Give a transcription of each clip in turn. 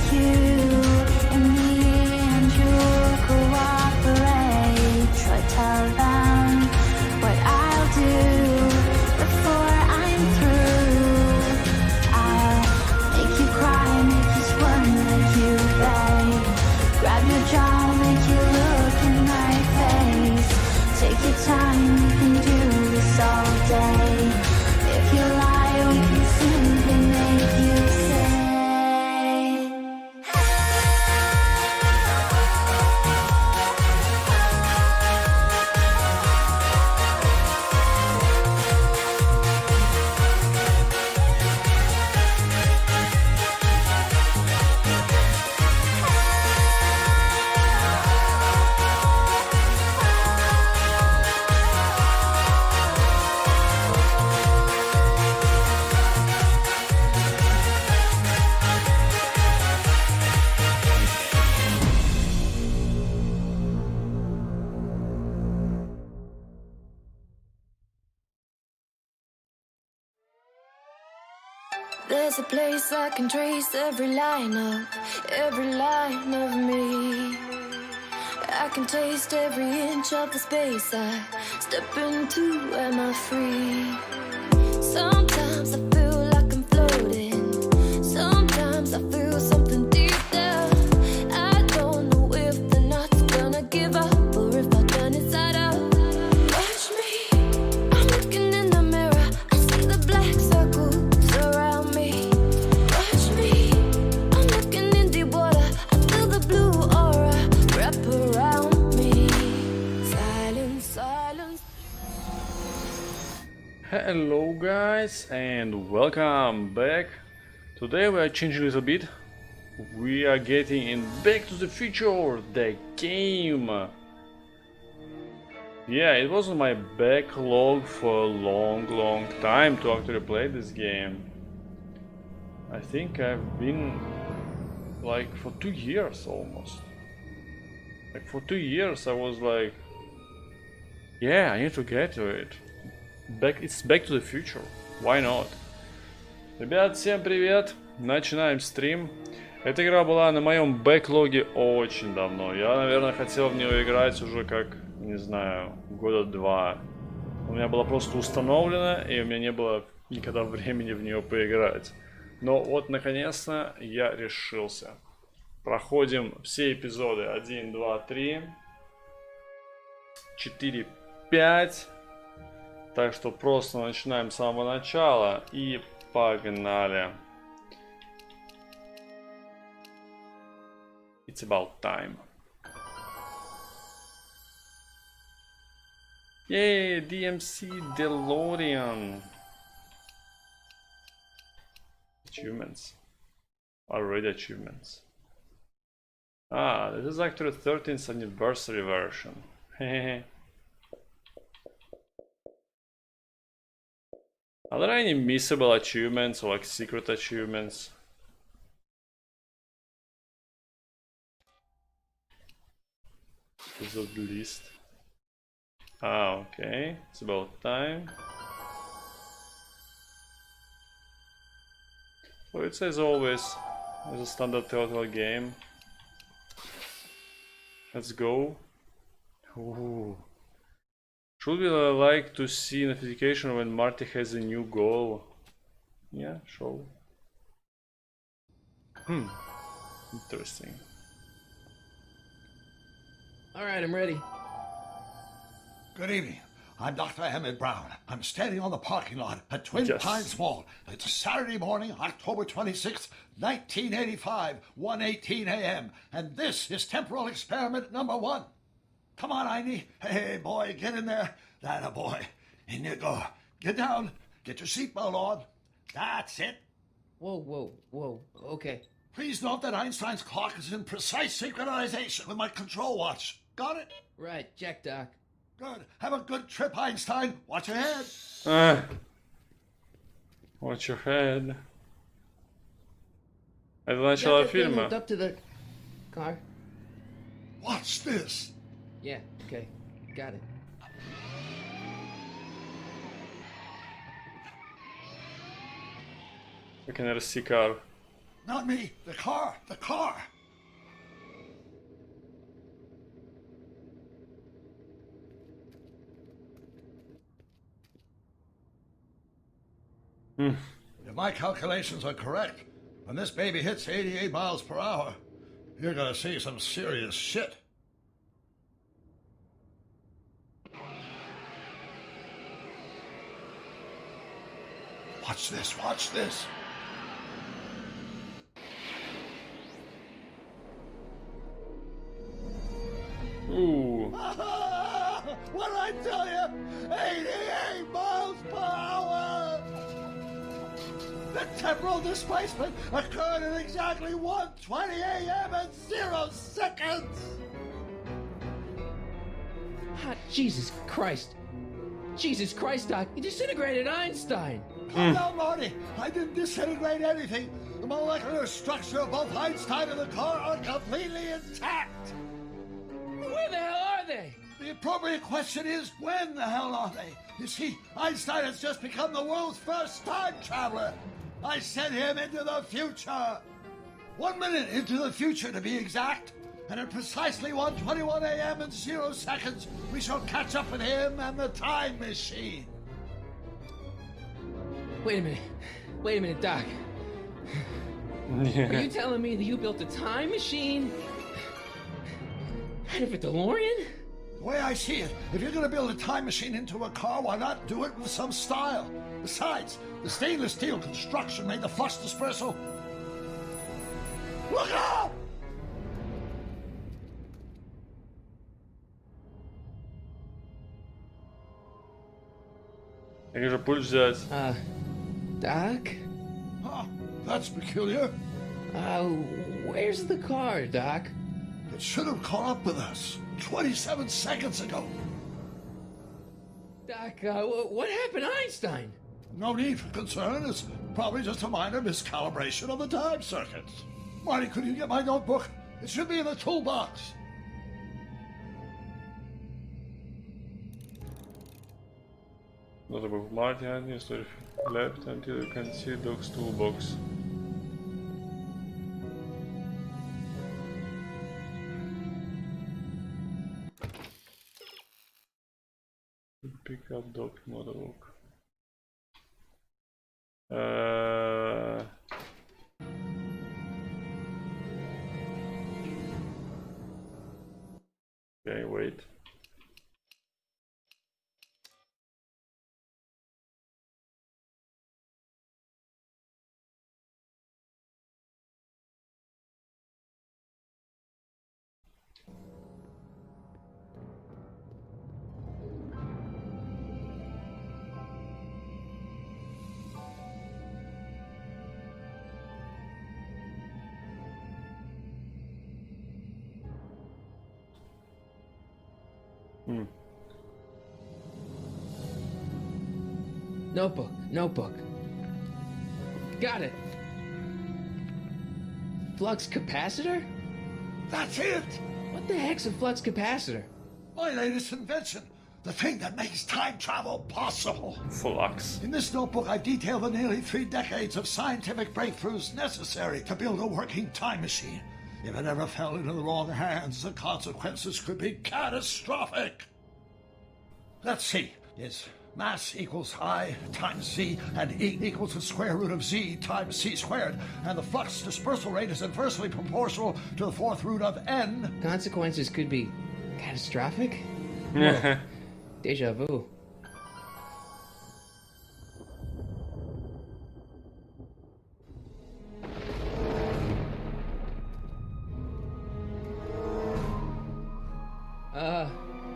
with you. In the end, you'll cooperate. Try tell them what I'll do before I'm through. I'll make you cry, make you squirm, make you beg. Grab your jaw, make you look in my face. Take your time, you can do this all day. If you lie, we can simply make you say. There's a place I can trace every line of me. I can taste every inch of the space I step into. Am I free? Sometimes I feel like I'm floating. Sometimes I feel something deep down. I don't know if the knot's gonna give up or if I'll turn inside out. Watch me, I'm looking in the mirror. I see the black circles around me. Watch me, I'm looking in deep water. I feel the blue aura wrap around me. Silence, silence. Hello guys and welcome back. Today we are changing a little bit. We are getting in Back to the Future, the game. Yeah, it was on my backlog for a long time to actually play this game. I think I've been like for 2 years almost. Like for 2 years I was like, yeah, I need to get to it. It's Back to the Future. Why not? Ребят, всем привет! Начинаем стрим. Эта игра была на моем бэклоге очень давно. Я, наверное, хотел в нее играть уже как, не знаю, года 2. У меня была просто установлена, и у меня не было никогда времени в нее поиграть. Но вот, наконец-то, я решился. Проходим все эпизоды 1, 2, 3, 4, 5. Так что просто начинаем с самого начала и погнали. It's about time. Yay, DMC DeLorean. Achievements. Already achievements. Ah, this is actually 13th anniversary version. Hehehe. Are there any missable achievements or like secret achievements? Is of the list. Ah, okay. It's about time. So it says always as a standard Telltale game. Let's go. Ooh. Should we like to see notification when Marty has a new goal? Yeah, sure. Interesting. All right, I'm ready. Good evening. I'm Dr. Emmett Brown. I'm standing on the parking lot at Twin Yes. Pines Mall. It's Saturday morning, October 26th, 1985, 1:18 a.m. And this is temporal experiment number 1. Come on, Einie. Hey, boy, get in there. That a boy. In you go. Get down. Get your seatbelt on. That's it. Whoa. Okay. Please note that Einstein's clock is in precise synchronization with my control watch. Got it? Right, check, Doc. Good. Have a good trip, Einstein. Watch your head. Watch your head. Это начало Got that thing фильма. hooked up to the car? Watch this. Yeah, okay. Got it. We can see car. Not me. The car. The car. If my calculations are correct, when this baby hits 88 miles per hour, you're gonna see some serious shit. Watch this, watch this. Ooh. What did I tell you? 88 miles per hour! The temporal displacement occurred at exactly 1:20 a.m. and 0 seconds! Ah, Jesus Christ. Jesus Christ, Doc. You disintegrated Einstein. Calm down, Marty. I didn't disintegrate anything. The molecular structure of both Einstein and the car are completely intact. Where the hell are they? The appropriate question is, when the hell are they? You see, Einstein has just become the world's first time traveler. I sent him into the future. 1 minute into the future, to be exact. And at precisely 1:21 a.m. and 0 seconds, we shall catch up with him and the time machine. Wait a minute. Wait a minute, Doc. Are you telling me that you built a time machine out of a DeLorean? The way I see it, if you're going to build a time machine into a car, why not do it with some style? Besides, the stainless steel construction made the flux dispersal. Look out! Jak же пульт взять? Doc? Huh, that's peculiar. Where's the car, Doc? It should have caught up with us 27 seconds ago. Doc, what happened to Einstein? No need for concern. It's probably just a minor miscalibration of the time circuits. Marty, could you get my notebook? It should be in the toolbox. Notebook Marty had needs to left until you can see Doc's toolbox. Pick up Doc notebook. Okay, wait. Notebook. Got it. Flux capacitor? That's it! What the heck's a flux capacitor? My latest invention. The thing that makes time travel possible. Flux. In this notebook, I detail the nearly 3 decades of scientific breakthroughs necessary to build a working time machine. If it ever fell into the wrong hands, the consequences could be catastrophic. Let's see. It's mass equals I times Z, and E equals the square root of Z times C squared. And the flux dispersal rate is inversely proportional to the 4th root of N. Consequences could be catastrophic? Whoa. Deja vu.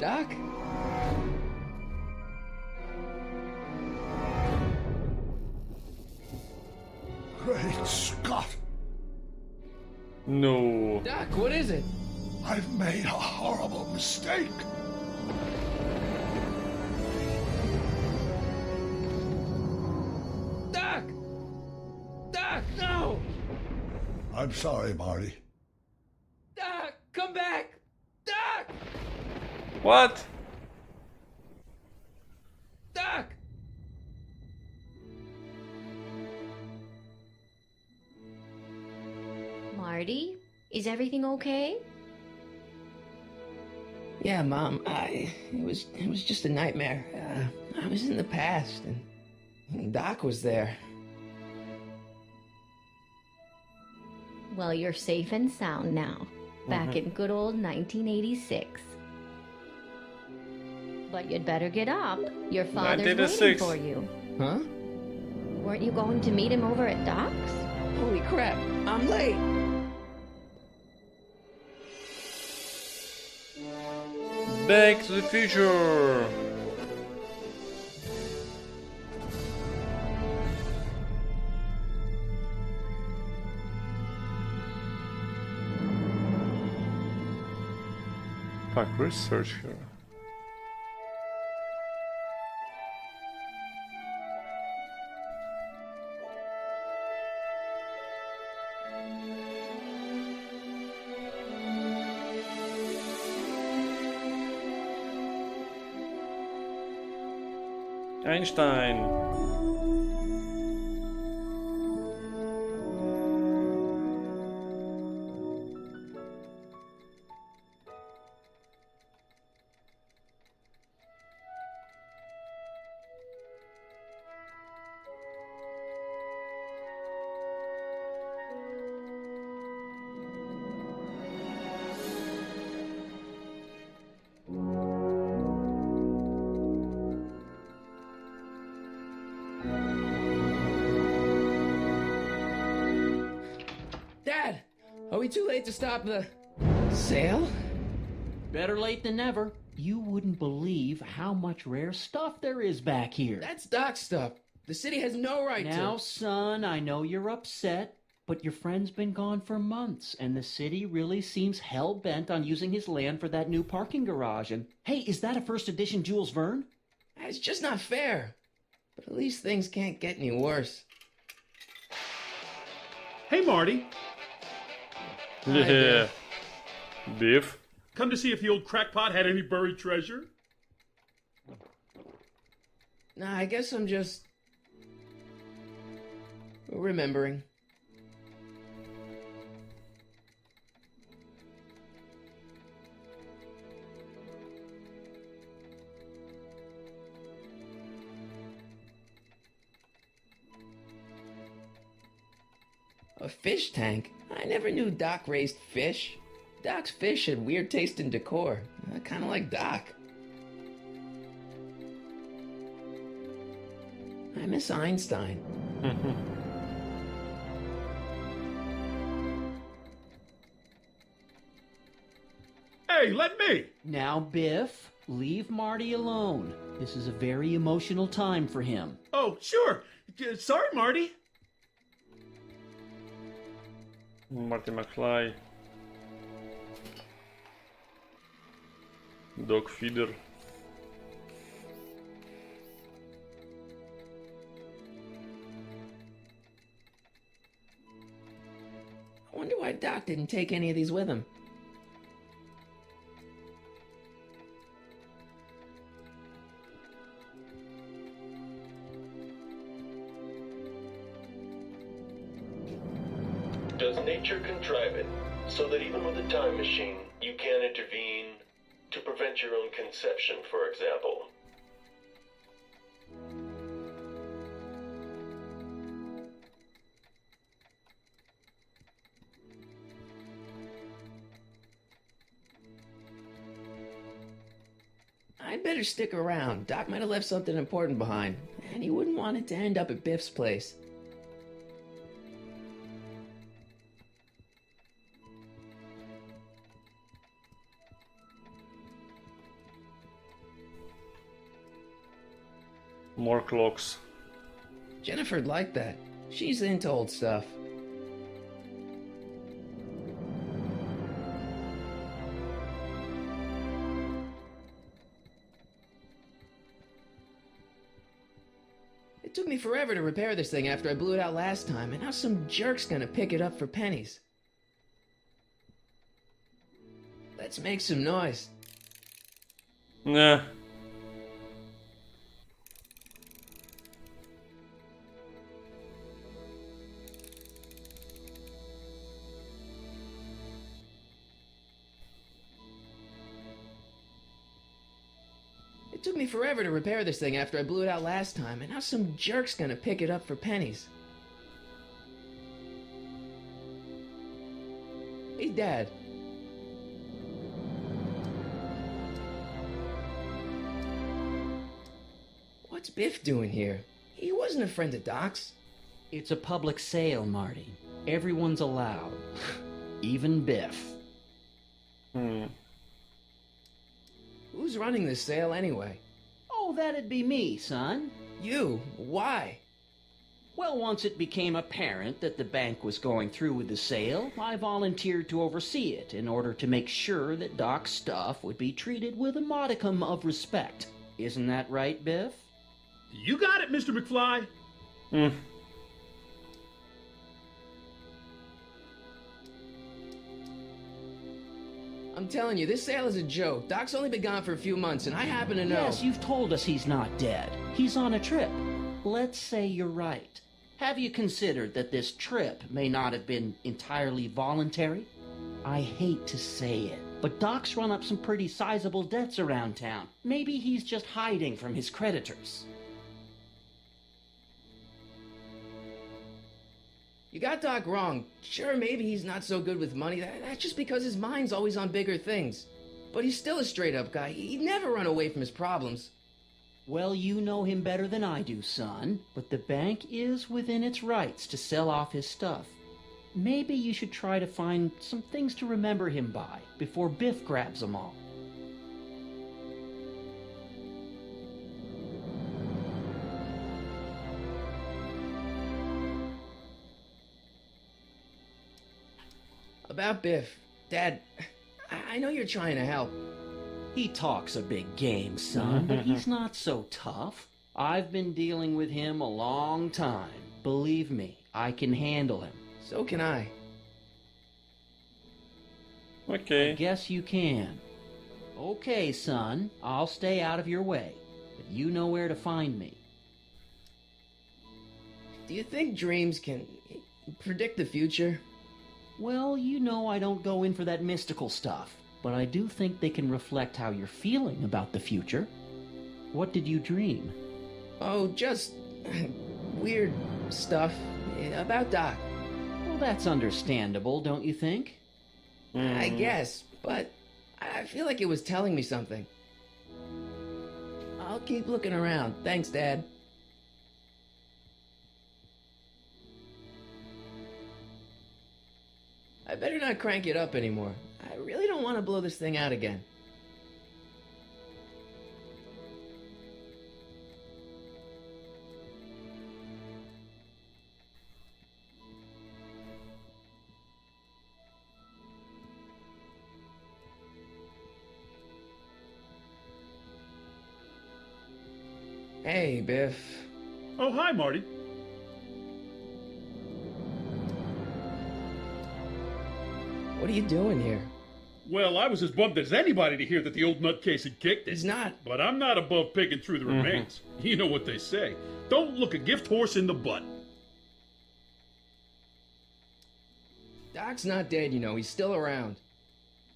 Doc? Great Scott! No. Doc, what is it? I've made a horrible mistake. Doc! Doc, no! I'm sorry, Marty. Doc, come back! Doc! What? Doc! Marty, is everything okay? Yeah, Mom. It was just a nightmare. I was in the past, and Doc was there. Well, you're safe and sound now, back in good old 1986. But you'd better get up. Your father's waiting 1986. for you. Huh? Weren't you going to meet him over at Doc's? Holy crap! I'm late. Back to the Future. Fuck, research here. Einstein. Dad, are we too late to stop the sale? Better late than never. You wouldn't believe how much rare stuff there is back here. That's Doc's stuff. The city has no right Now, to. son, I know you're upset, but your friend's been gone for months, and the city really seems hell-bent on using his land for that new parking garage. And, hey, is that a first edition Jules Verne? It's just not fair. But at least things can't get any worse. Hey, Marty. Yeah. Biff. Biff. Come to see if the old crackpot had any buried treasure? Nah, I guess I'm just remembering. A fish tank? I never knew Doc raised fish. Doc's fish had weird taste in decor. Kind of like Doc. I miss Einstein. Hey, let me! Now, Biff, leave Marty alone. This is a very emotional time for him. Oh, sure. Sorry, Marty. Marty McFly. Dog feeder. I wonder why Doc didn't take any of these with him. Does nature contrive it so that even with a time machine, you can intervene to prevent your own conception, for example? I'd better stick around. Doc might have left something important behind, and he wouldn't want it to end up at Biff's place. More clocks. Jennifer'd like that. She's into old stuff. It took me forever to repair this thing after I blew it out last time, and now some jerk's gonna pick it up for pennies. Let's make some noise. Nah. took me forever to repair this thing after I blew it out last time, and now some jerk's gonna pick it up for pennies. Hey, Dad. What's Biff doing here? He wasn't a friend of Doc's. It's a public sale, Marty. Everyone's allowed. Even Biff. Who's running this sale anyway? Oh, that'd be me, son. You? Why? Well, once it became apparent that the bank was going through with the sale, I volunteered to oversee it in order to make sure that Doc's stuff would be treated with a modicum of respect. Isn't that right, Biff? You got it, Mr. McFly. I'm telling you, this sale is a joke. Doc's only been gone for a few months, and I happen to know. Yes, you've told us he's not dead. He's on a trip. Let's say you're right. Have you considered that this trip may not have been entirely voluntary? I hate to say it, but Doc's run up some pretty sizable debts around town. Maybe he's just hiding from his creditors. You got Doc wrong. Sure, maybe he's not so good with money. That's just because his mind's always on bigger things. But he's still a straight-up guy. He'd never run away from his problems. Well, you know him better than I do, son, but the bank is within its rights to sell off his stuff. Maybe you should try to find some things to remember him by before Biff grabs them all. About Biff, Dad, I know you're trying to help. He talks a big game, son, but he's not so tough. I've been dealing with him a long time. Believe me, I can handle him. So can I. Okay. I guess you can. Okay, son, I'll stay out of your way, but you know where to find me. Do you think dreams can predict the future? Well, you know I don't go in for that mystical stuff, but I do think they can reflect how you're feeling about the future. What did you dream? Oh, just weird stuff about Doc. Well, that's understandable, don't you think? I guess, but I feel like it was telling me something. I'll keep looking around. Thanks, Dad. I better not crank it up anymore. I really don't want to blow this thing out again. Hey, Biff. Oh, hi, Marty. What are you doing here? Well, I was as bummed as anybody to hear that the old nutcase had kicked it. He's not. But I'm not above picking through the remains. You know what they say. Don't look a gift horse in the butt. Doc's not dead, you know. He's still around.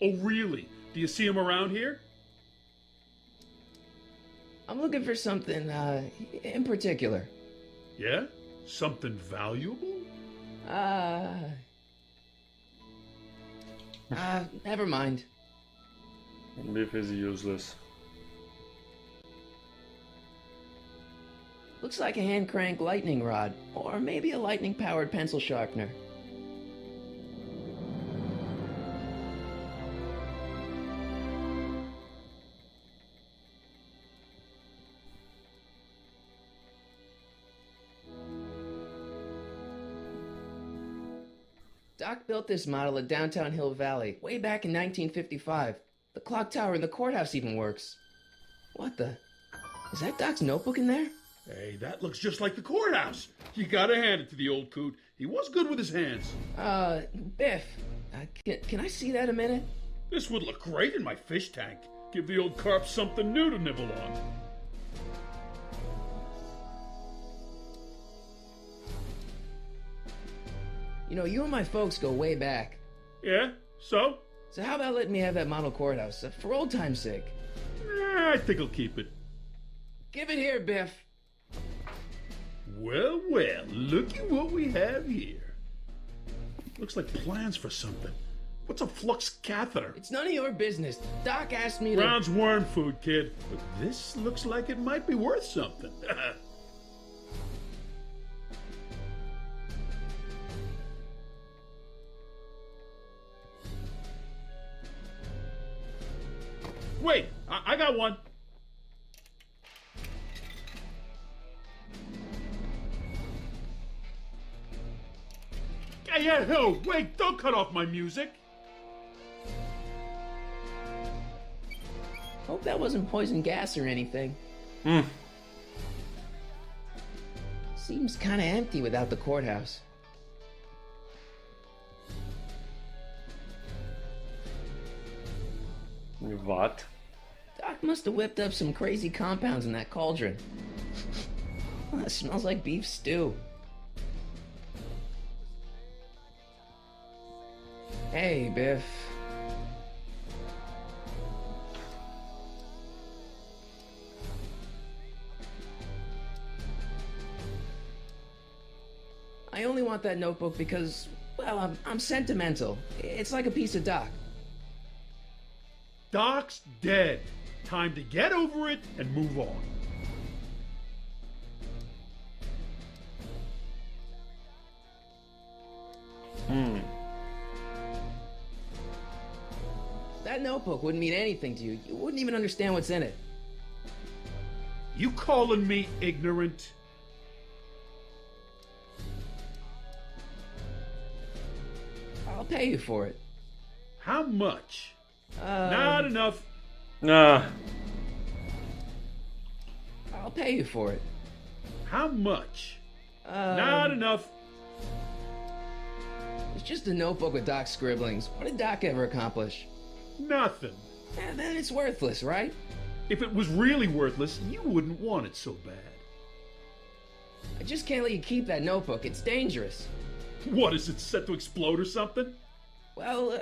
Oh, really? Do you see him around here? I'm looking for something, in particular. Yeah? Something valuable? Never mind. Biff is useless. Looks like a hand crank lightning rod, or maybe a lightning powered pencil sharpener. Doc built this model at downtown Hill Valley way back in 1955. The clock tower in the courthouse even works. What the? Is that Doc's notebook in there? Hey, that looks just like the courthouse. You gotta hand it to the old coot. He was good with his hands. Biff, can I see that a minute? This would look great in my fish tank. Give the old carp something new to nibble on. You know, you and my folks go way back. Yeah? So? So how about letting me have that model courthouse, for old time's sake? I think I'll keep it. Give it here, Biff. Well, well, looky what we have here. Looks like plans for something. What's a flux catheter? It's none of your business. Doc asked me to... Brown's worm food, kid. But this looks like it might be worth something. Wait, I got one. Hey, no, wait, don't cut off my music. Hope that wasn't poison gas or anything. Seems kind of empty without the courthouse. What? Doc must have whipped up some crazy compounds in that cauldron. It smells like beef stew. Hey, Biff. I only want that notebook because, well, I'm sentimental. It's like a piece of Doc. Doc's dead. Time to get over it and move on. That notebook wouldn't mean anything to you. You wouldn't even understand what's in it. You calling me ignorant? I'll pay you for it. How much? Not enough. Nah. I'll pay you for it. How much? Not enough. It's just a notebook with Doc's scribblings. What did Doc ever accomplish? Nothing. Then it's worthless, right? If it was really worthless, you wouldn't want it so bad. I just can't let you keep that notebook. It's dangerous. What, is it set to explode or something? Well,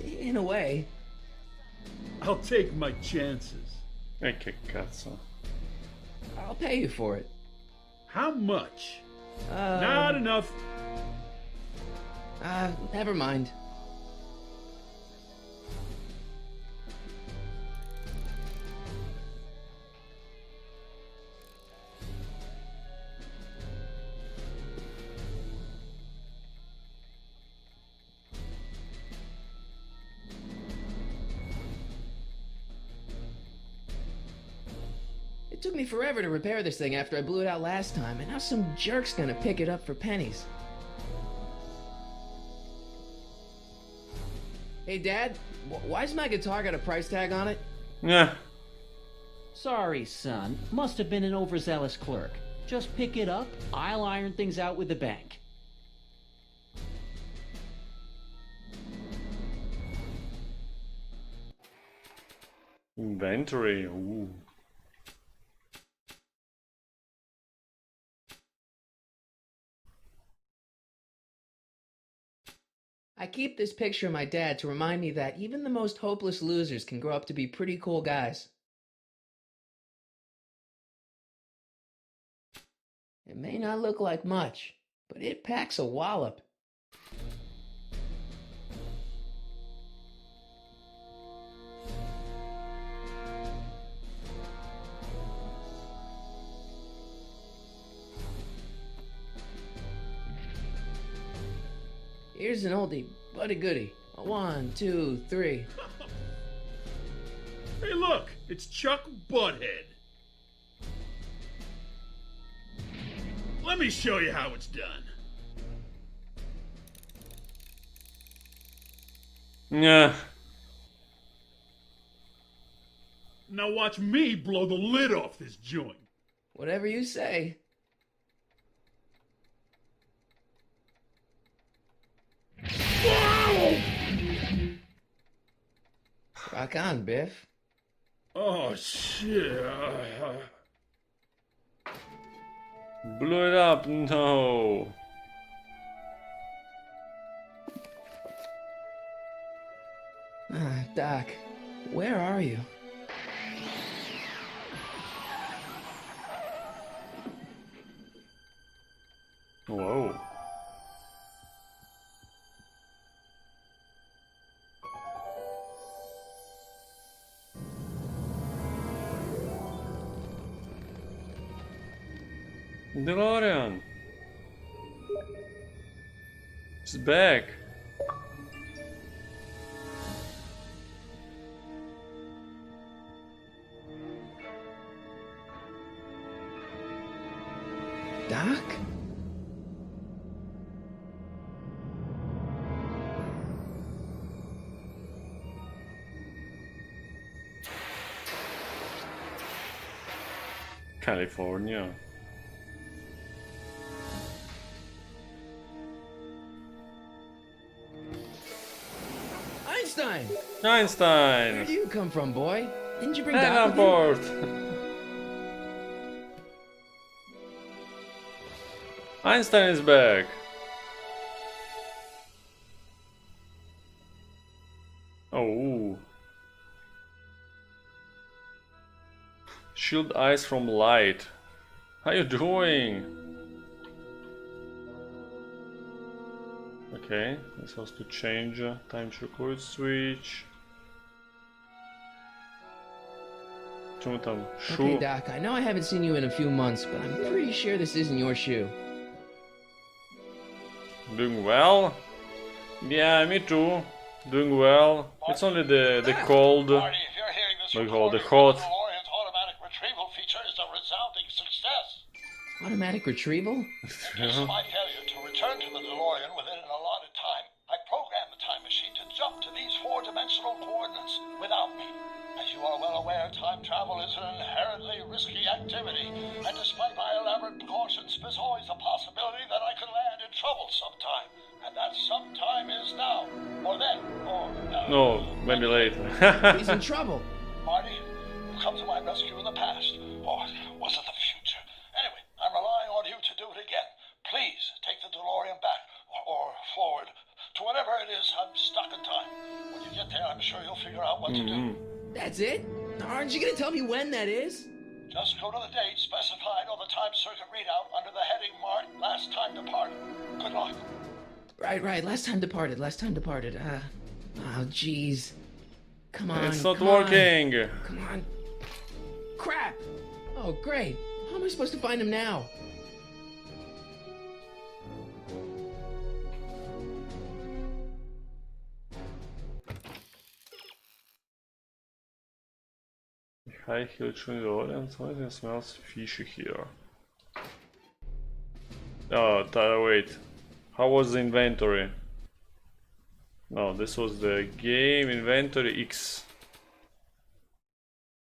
in a way. I'll take my chances. E che cazzo. I'll pay you for it. How much? Not enough. Never mind. It took me forever to repair this thing after I blew it out last time, and now some jerk's gonna pick it up for pennies. Hey, Dad, why's my guitar got a price tag on it? Yeah. Sorry, son. Must have been an overzealous clerk. Just pick it up. I'll iron things out with the bank. Inventory. Ooh. I keep this picture of my dad to remind me that even the most hopeless losers can grow up to be pretty cool guys. It may not look like much, but it packs a wallop. Here's an oldie, but a goodie. 1, 2, 3. Hey, look, it's Chuck Butthead. Let me show you how it's done. Yeah. Now watch me blow the lid off this joint. Whatever you say. Rock on, Biff. Oh, shit. Blew it up. No. Doc, where are you? Whoa. DeLorean. It's back. Doc? California. Einstein! Einstein! Where do you come from, boy? Didn't you bring And Doc on with you? board! Einstein is back! Oh. Shield eyes from light. How you doing? Okay, this was to change time circuit switch. Okay, Doc, I know I haven't seen you in a few months, but I'm pretty sure this isn't your shoe. Doing well? Yeah, me too. Doing well. It's only the cold. Marty, if you're hearing this We call the recording, hot. the DeLorean's automatic retrieval feature is a resounding success. Automatic retrieval? In case of my failure to return to the DeLorean within an allotted time, I programmed the time machine to jump to these four-dimensional coordinates without me. As you are well aware, time travel is an inherently risky activity, and despite my elaborate precautions, there's always a possibility that I could land in trouble sometime, and that sometime is now, or then, or No, maybe later. He's in trouble. Marty, you come to my rescue in the past, or was it the future? Anyway, I'm relying on you to do it again. Please take the DeLorean back, or forward, to whatever it is. I'm stuck in time. When you get there, I'm sure you'll figure out what to do. That's it? Aren't you gonna tell me when that is? Just go to the date specified on the time circuit readout under the heading marked Last Time Departed. Good luck. Right. Last time departed. Oh, jeez. Come on. It's not come on. working. Come on. Crap! Oh, great. How am I supposed to find him now? High heel chewing DeLorean. Something smells fishy here. Oh, wait. How was the inventory? No, this was the game inventory X.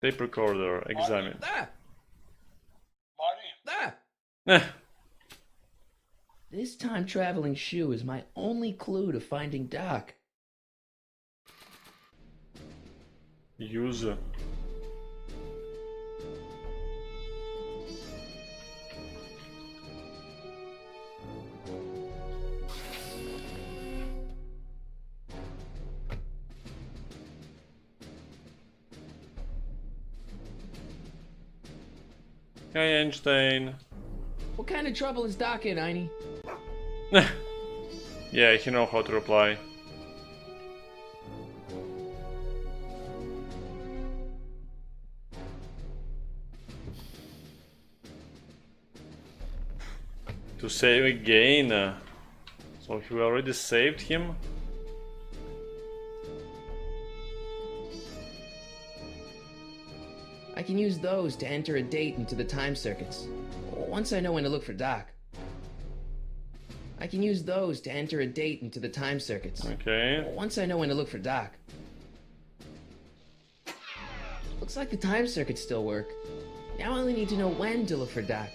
Tape recorder, examine. Ah! Marty? Ah! This time-traveling shoe is my only clue to finding Doc. User. Hey, Einstein. What kind of trouble is Doc in, Einie? Yeah, he knows how to reply. To save again. So we already saved him. I can use those to enter a date into the time circuits. Once I know when to look for Doc. I can use those to enter a date into the time circuits. Okay. Once I know when to look for Doc. Looks like the time circuits still work. Now I only need to know when to look for Doc.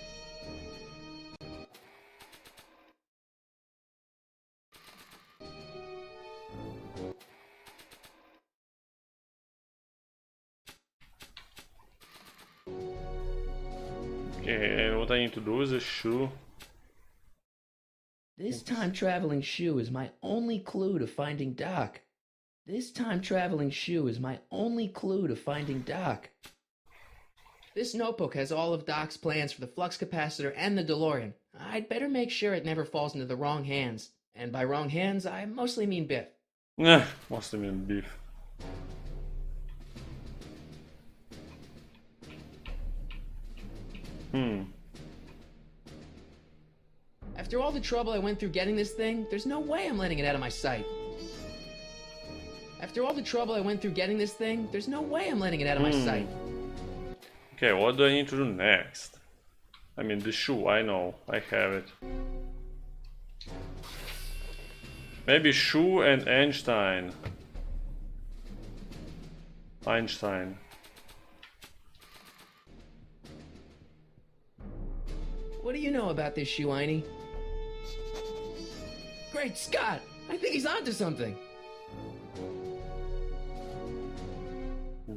Okay, and what I need to do is a shoe. This time-traveling shoe is my only clue to finding Doc. This time-traveling shoe is my only clue to finding Doc. This notebook has all of Doc's plans for the flux capacitor and the DeLorean. I'd better make sure it never falls into the wrong hands. And by wrong hands, I mostly mean Biff. Must have been beef. After all the trouble I went through getting this thing, there's no way I'm letting it out of my sight. After all the trouble I went through getting this thing, there's no way I'm letting it out of my sight. Okay, what do I need to do next? I mean, the shoe, I know, I have it. Maybe shoe and Einstein. Einstein. What do you know about this shoe, Einie? Great Scott! I think he's onto something.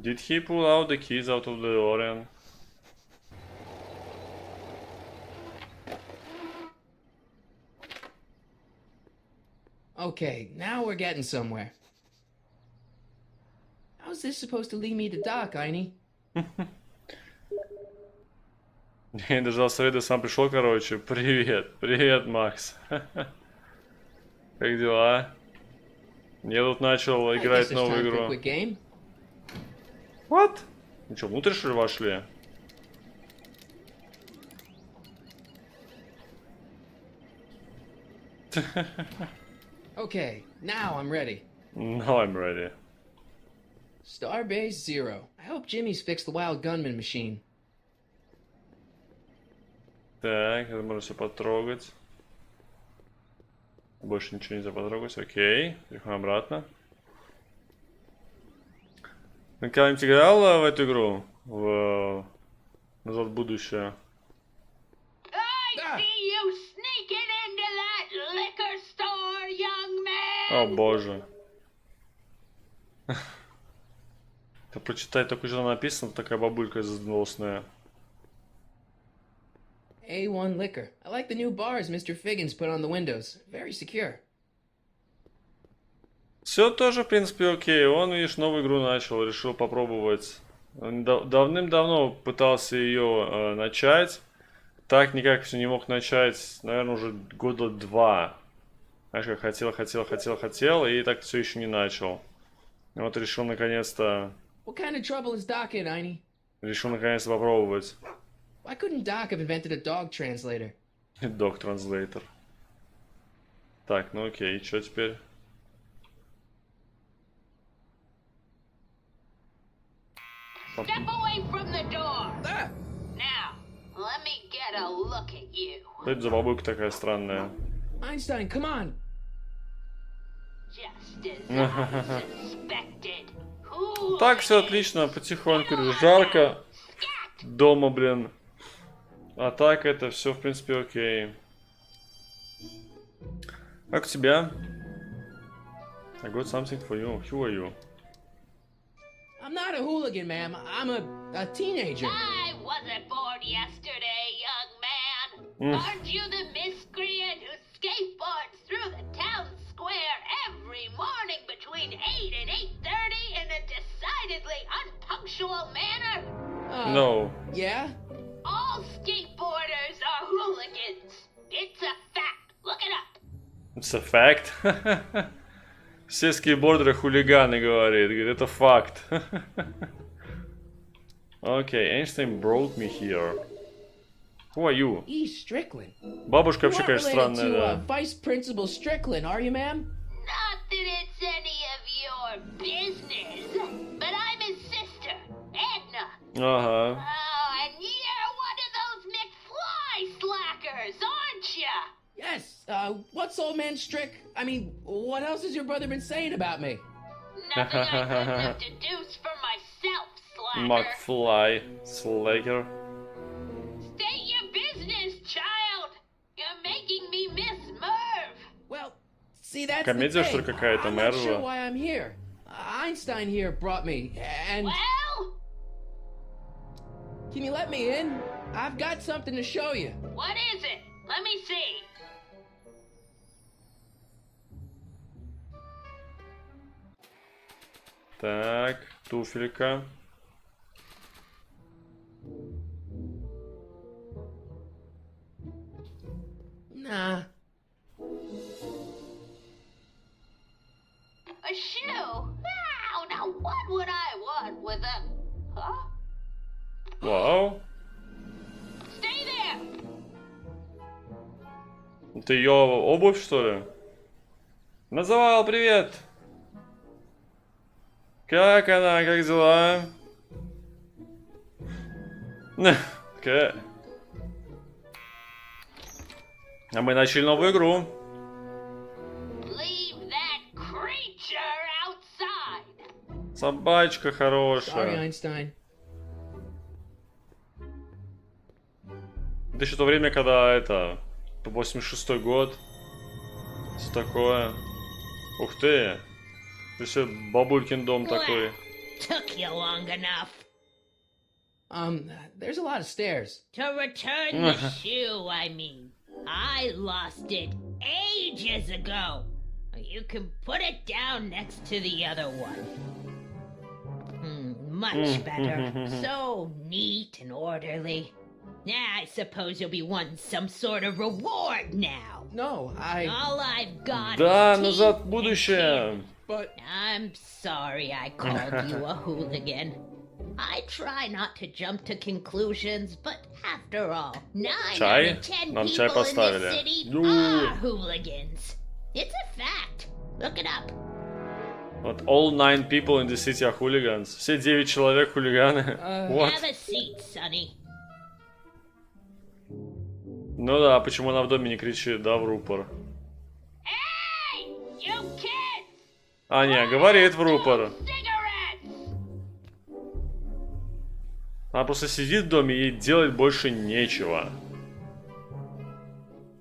Did he pull out the keys out of the DeLorean? Okay, now we're getting somewhere. How's this supposed to lead me to Doc, Einie? Я не дождался совета, сам пришел, короче. Привет, привет, Макс. Как дела? Я тут начал играть в новую игру. What? Ну что, внутрь что ли вошли? Okay, now I'm ready. Now I'm ready. Starbase 0. I hope Jimmy's fixed the Wild Gunman machine. Так, это можно все потрогать. Больше ничего нельзя потрогать. Окей, переходим обратно. Ты когда-нибудь играл в эту игру? В Назад в будущее? О боже. Ты прочитай, только что написано, такая бабулька злостная. A1 liquor. I like the new bars Mr. Figgins put on the windows. Very secure. Все тоже, в принципе, окей. Он, видишь, новую игру начал, решил попробовать. Он давным-давно пытался ее начать. Так никак все не мог начать, наверное, уже года 2. Знаешь, как хотел, и так все еще не начал. И вот решил наконец-то... What kind of trouble is Doc in, Einie? Решил наконец-то попробовать. Why couldn't Doc have invented a dog translator? Dog translator. Так, ну окей, что теперь? Step away from the door. Ah! Now, let me get a look at you. Что это за бабулька такая странная? Einstein, come on! Just as I suspected. Who Так, все отлично, потихоньку, жарко. Дома, блин. А так это все, в принципе, окей. Как у тебя? I got something for you. Who are you? I'm not a hooligan, ma'am. I'm a teenager. I wasn't born yesterday, young man. Aren't you the miscreant who skateboards through the town square every morning between 8 and 8:30 in a decidedly unpunctual manner? No. Yeah? All skateboarders are hooligans. It's a fact. Look it up. It's a fact. Все скейтбордеры хулиганы, говорит. Говорит, это факт. Okay, Einstein brought me here. Who are you? E. Strickland. Бабушка You вообще, aren't конечно, related странная, to да. Vice Principal Strickland, are you, ma'am? Not that it's any of your business, but I'm his sister, Edna. Ага. Oh, and you're one of those McFly slackers, aren't ya? Yes. What's old man Strick? I mean, what else has your brother been saying about me? Nothing I couldn't have deduced for myself, slacker. McFly, Slacker. State your business, child. You're making me miss Merv. Well, see, that's Комедия, the что ли, thing. какая-то, I'm not sure Мерва? why I'm here. Einstein here brought me, and... Well, Can you let me in? I've got something to show you. what is it? Let me see. Так, туфелька. what would I want with a... Huh? Вау. Stay there! Это ее обувь, что ли? Называл, привет! Как она, как дела? Окей. А мы начали новую игру. Leave that creature outside! Собачка Sorry, хорошая. Einstein. Это еще то время, когда это... 86-й год. Все такое. Ух ты. Это все бабулькин дом такой. Took you long enough. There's a lot of stairs. To return the shoe, I mean. I lost it ages ago. You can put it down next to the other one. Much better. So neat and orderly. I suppose you'll be wanting some sort of reward now. No, All I've got Да, is назад в teeth and будущее. But I'm sorry I called you a hooligan. I try not to jump to conclusions, but after all, 9 Чай? out of 10 Нам чай people in поставили. this city Ю. are hooligans. It's a fact. Look it up. Вот all 9 people in the city are hooligans. Все 9 человек хулиганы. What? Have a seat, Sonny. Ну да, почему она в доме не кричит, да, в рупор? Hey, you kids! А, не, говорит в рупор. Cigarettes! Она просто сидит в доме и делать больше нечего.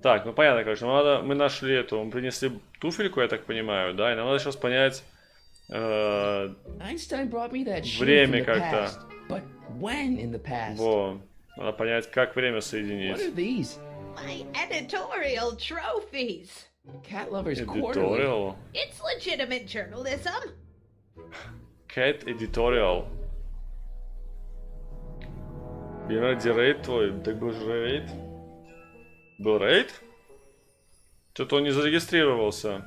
Так, ну понятно, короче, мы нашли эту, мы принесли туфельку, я так понимаю, да, и нам надо сейчас понять Einstein brought me that shoe from время the как-то. past. But when in the past? Во, надо понять, как время What are соединить. these? My editorial trophies. Cat Lovers Quarterly. Editorial. It's legitimate journalism. Cat Editorial. И ради рейд твой, так был же рейд? Был рейд? Что-то он не зарегистрировался.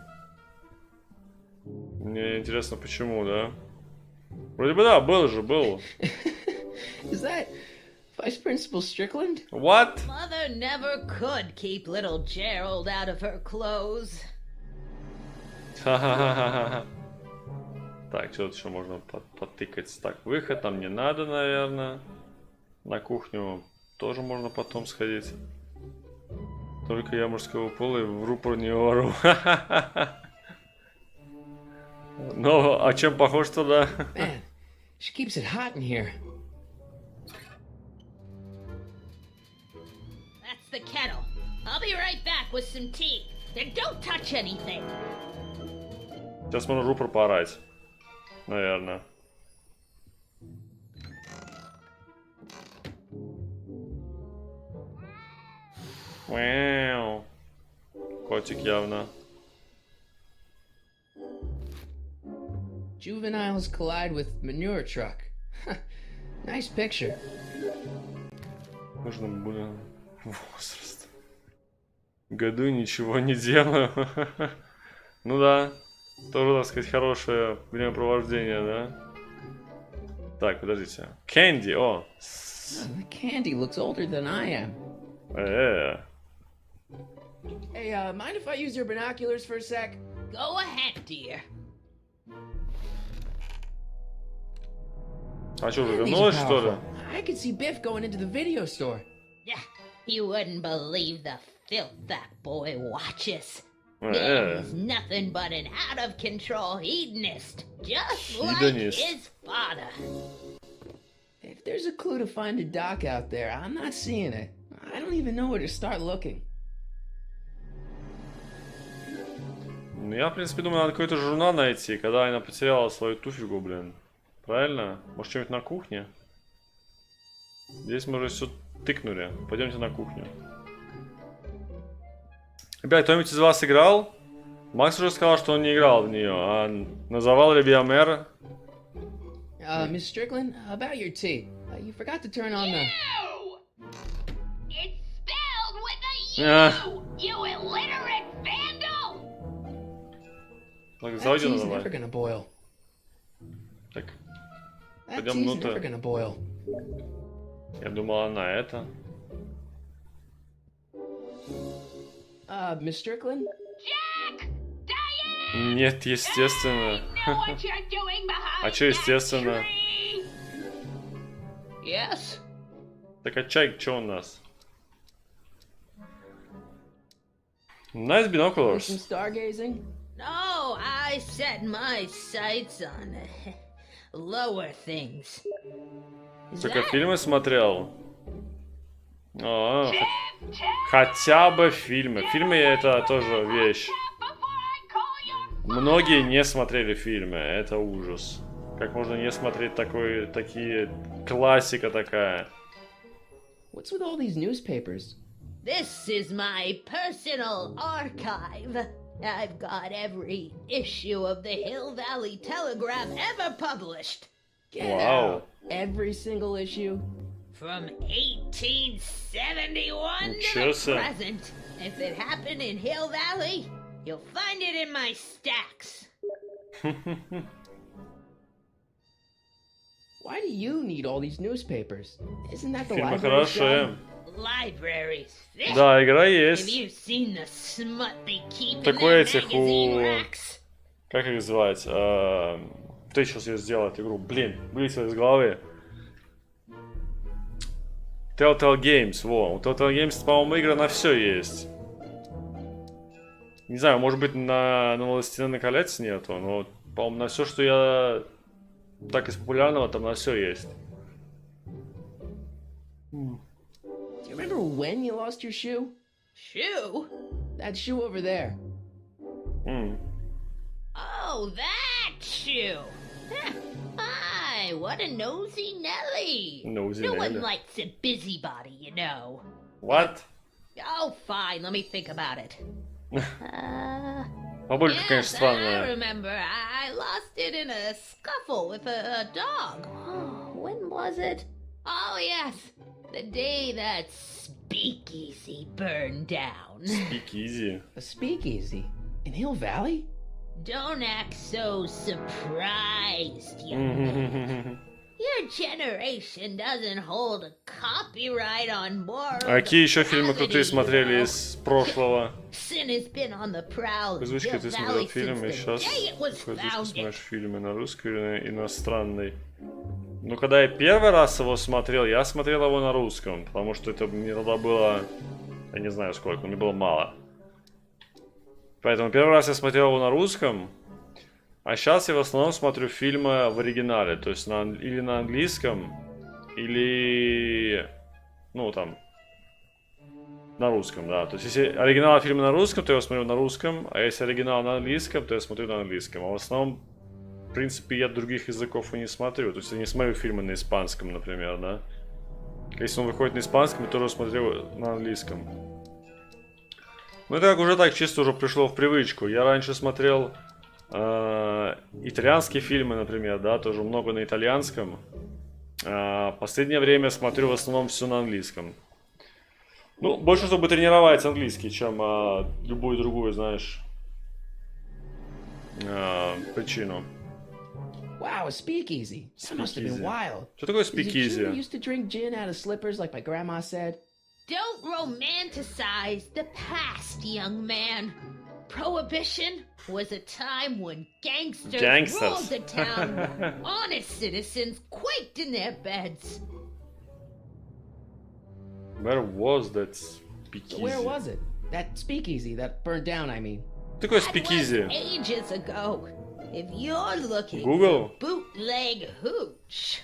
Мне интересно, почему, да? Вроде бы да, был же, был. Is that Vice Principal Strickland? What? Mother never could keep little Gerald out of her clothes. Ха-ха-ха-ха-ха. Так, что тут еще можно потыкать? Так, выход нам не надо, наверное. На кухню тоже можно потом сходить. Только я мужского пола и в рупор не вору. Ну, а чем похож тогда? Man, she keeps it hot in here. That's the kettle. I'll be right back with some tea. Then don't touch anything. Сейчас можно рупор поорать. Наверное. Вау. Котик явно. Juveniles collide with manure truck. Nice picture. Нужно, блин, возраст. В году ничего не делаю. Ну да. Тоже, так сказать, хорошее времяпровождение, да? Так, подождите. Кэнди, о. The candy looks older than I am. Hey, mind if I use your binoculars for a sec? Go ahead, dear. А что, уже Man, these are вернулась, что ли? powerful. I could see Biff going into the video store. You wouldn't believe the filth that boy watches. Yeah. He's nothing but an out-of-control hedonist, just Hedonist. like his father. If there's a clue to find a doc out there, I'm not seeing it. I don't even know where to start looking. Ну, я, в принципе, думаю, надо какой-то журнал найти, когда она потеряла свою туфельку, блин. Правильно? Может, что-нибудь на кухне? Здесь мы уже все тыкнули. Пойдемте на кухню. Ребят, кто-нибудь из вас играл? Макс уже сказал, что он не играл в нее, а называл ли Биомер? Miss Strickland, about your tea. You forgot to turn on the... You! It's spelled with a U! You illiterate vandal! Так, That заводи tea's давай. never gonna boil. Так, That Пойдем tea's never внутрь. gonna boil. Я думал, она это. Miss Strickland? Jack! Diane! Нет, естественно. Know what you're doing behind А чё естественно? that tree? Yes? Так, а чай чё у нас? Nice Some binoculars. stargazing? No, I set my sights on lower things. Is Только that фильмы смотрел. А, хотя бы фильмы. Фильмы это тоже вещь. Многие не смотрели фильмы. Это ужас. Как можно не смотреть такие классика такая? What's with all these newspapers? This is my personal archive. I've got every issue of the Hill Valley Telegram ever published. Get Wow. out. Every single issue? From 1871 to Ничего the себе. present. If it happened in Hill Valley, you'll find it in my stacks. Why do you need all these newspapers? Isn't that the Фильмы library's job? хорошие. Libraries. Да, игра Have есть. you seen the smut they keep in Такой their этих magazine у... racks? Как их звать? Кто сейчас ее сделал эту игру? Блин, вылетело из головы. Telltale Games, во. У Telltale Games, по-моему, игры на все есть. Не знаю, может быть, на «Властелина колец» нету, но, по-моему, на все, что я... Так, из популярного, там на все есть. Do you remember when you lost your shoe? Shoe? That shoe over there. Oh, that shoe. Huh. Hi, what a nosy Nelly. Nosy no Nelly. one likes a busybody, you know. What? Oh, fine, let me think about it. Бабулька, Yes, конечно, I странная. remember. I lost it in a scuffle with a dog. Oh, when was it? Oh, yes. The day that speakeasy burned down. Speakeasy. A speakeasy? In Hill Valley? Don't act so surprised, young man. Your generation doesn't hold a copyright on moral А какие еще фильмы depravity, крутые you смотрели know. из прошлого? Sin has been on the prowl in Озвучка, Hill ты смотрел Valley фильм, и since the сейчас day it was какой озвучку founded. смотришь фильмы на русский или на иностранный? Ну, когда я первый раз его смотрел, я смотрел его на русском, потому что это мне тогда было, я не знаю сколько, но мне было мало. Поэтому первый раз я смотрел его на русском, а сейчас я в основном смотрю фильмы в оригинале, то есть или на английском, или, ну, там, на русском, да. То есть, если оригинал фильма на русском, то я его смотрю на русском, а если оригинал на английском, то я смотрю на английском. А в основном, в принципе, я других языков и не смотрю. То есть, я не смотрю фильмы на испанском, например, да. Если он выходит на испанском, я тоже смотрю на английском. Ну, это как уже так чисто уже пришло в привычку. Я раньше смотрел итальянские фильмы, например, да, тоже много на итальянском. Последнее время смотрю в основном все на английском. Ну, больше, чтобы тренировать английский, чем любую другую, знаешь, причину. Wow, a speakeasy. That must have been Speakeasy. wild. Что такое Is it true speakeasy? you used to drink gin out of slippers like my grandma said? Don't romanticize the past, young man. Prohibition was a time when gangsters ruled the town, while honest citizens quaked in their beds. Where was that So speakeasy? where was it? That speakeasy that burned down, I mean. Что такое That was speakeasy? ages ago. If you're looking Google. for bootleg hooch,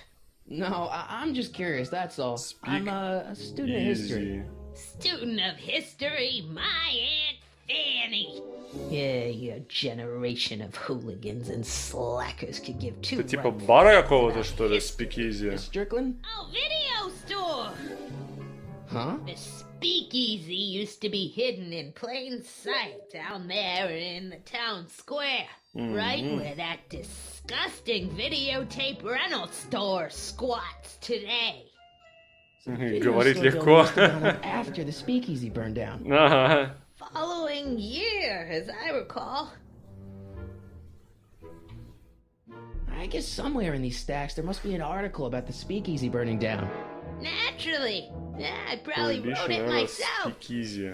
No, I'm just curious, that's all. I'm a student of history. student of history, my Aunt Fanny. Yeah, your generation of hooligans and slackers could give two Это типа right бара какого-то, что ли, speakeasy? Strickland? Oh, video store! Huh? The speakeasy used to be hidden in plain sight down there in the town square. Right where that disgusting videotape rental store squats today. Говорить Video store легко. building must have gone up after the speakeasy burned down. Ага. Following year, as I recall. I I guess somewhere in these stacks there must be an article about the speakeasy burning down. Naturally. I probably wrote Prohibition it era myself. speakeasy.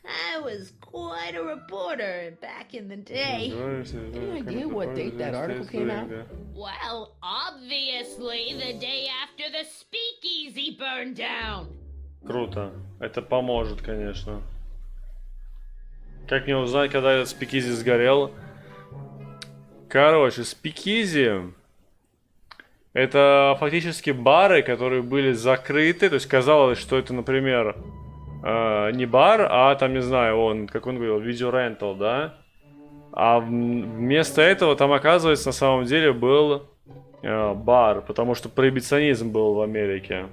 I was quite a reporter back in the day. Any idea what date that article came out? Well, obviously the day after the speakeasy burned down. Круто. Это поможет, конечно. Как мне узнать, когда этот спикизи сгорел? Короче, спикизи — это фактически бары, которые были закрыты. То есть казалось, что это, например, не бар, а там, не знаю, как он говорил, видеорентал, да? А вместо этого там, оказывается, на самом деле был бар, потому что проибиционизм был в Америке.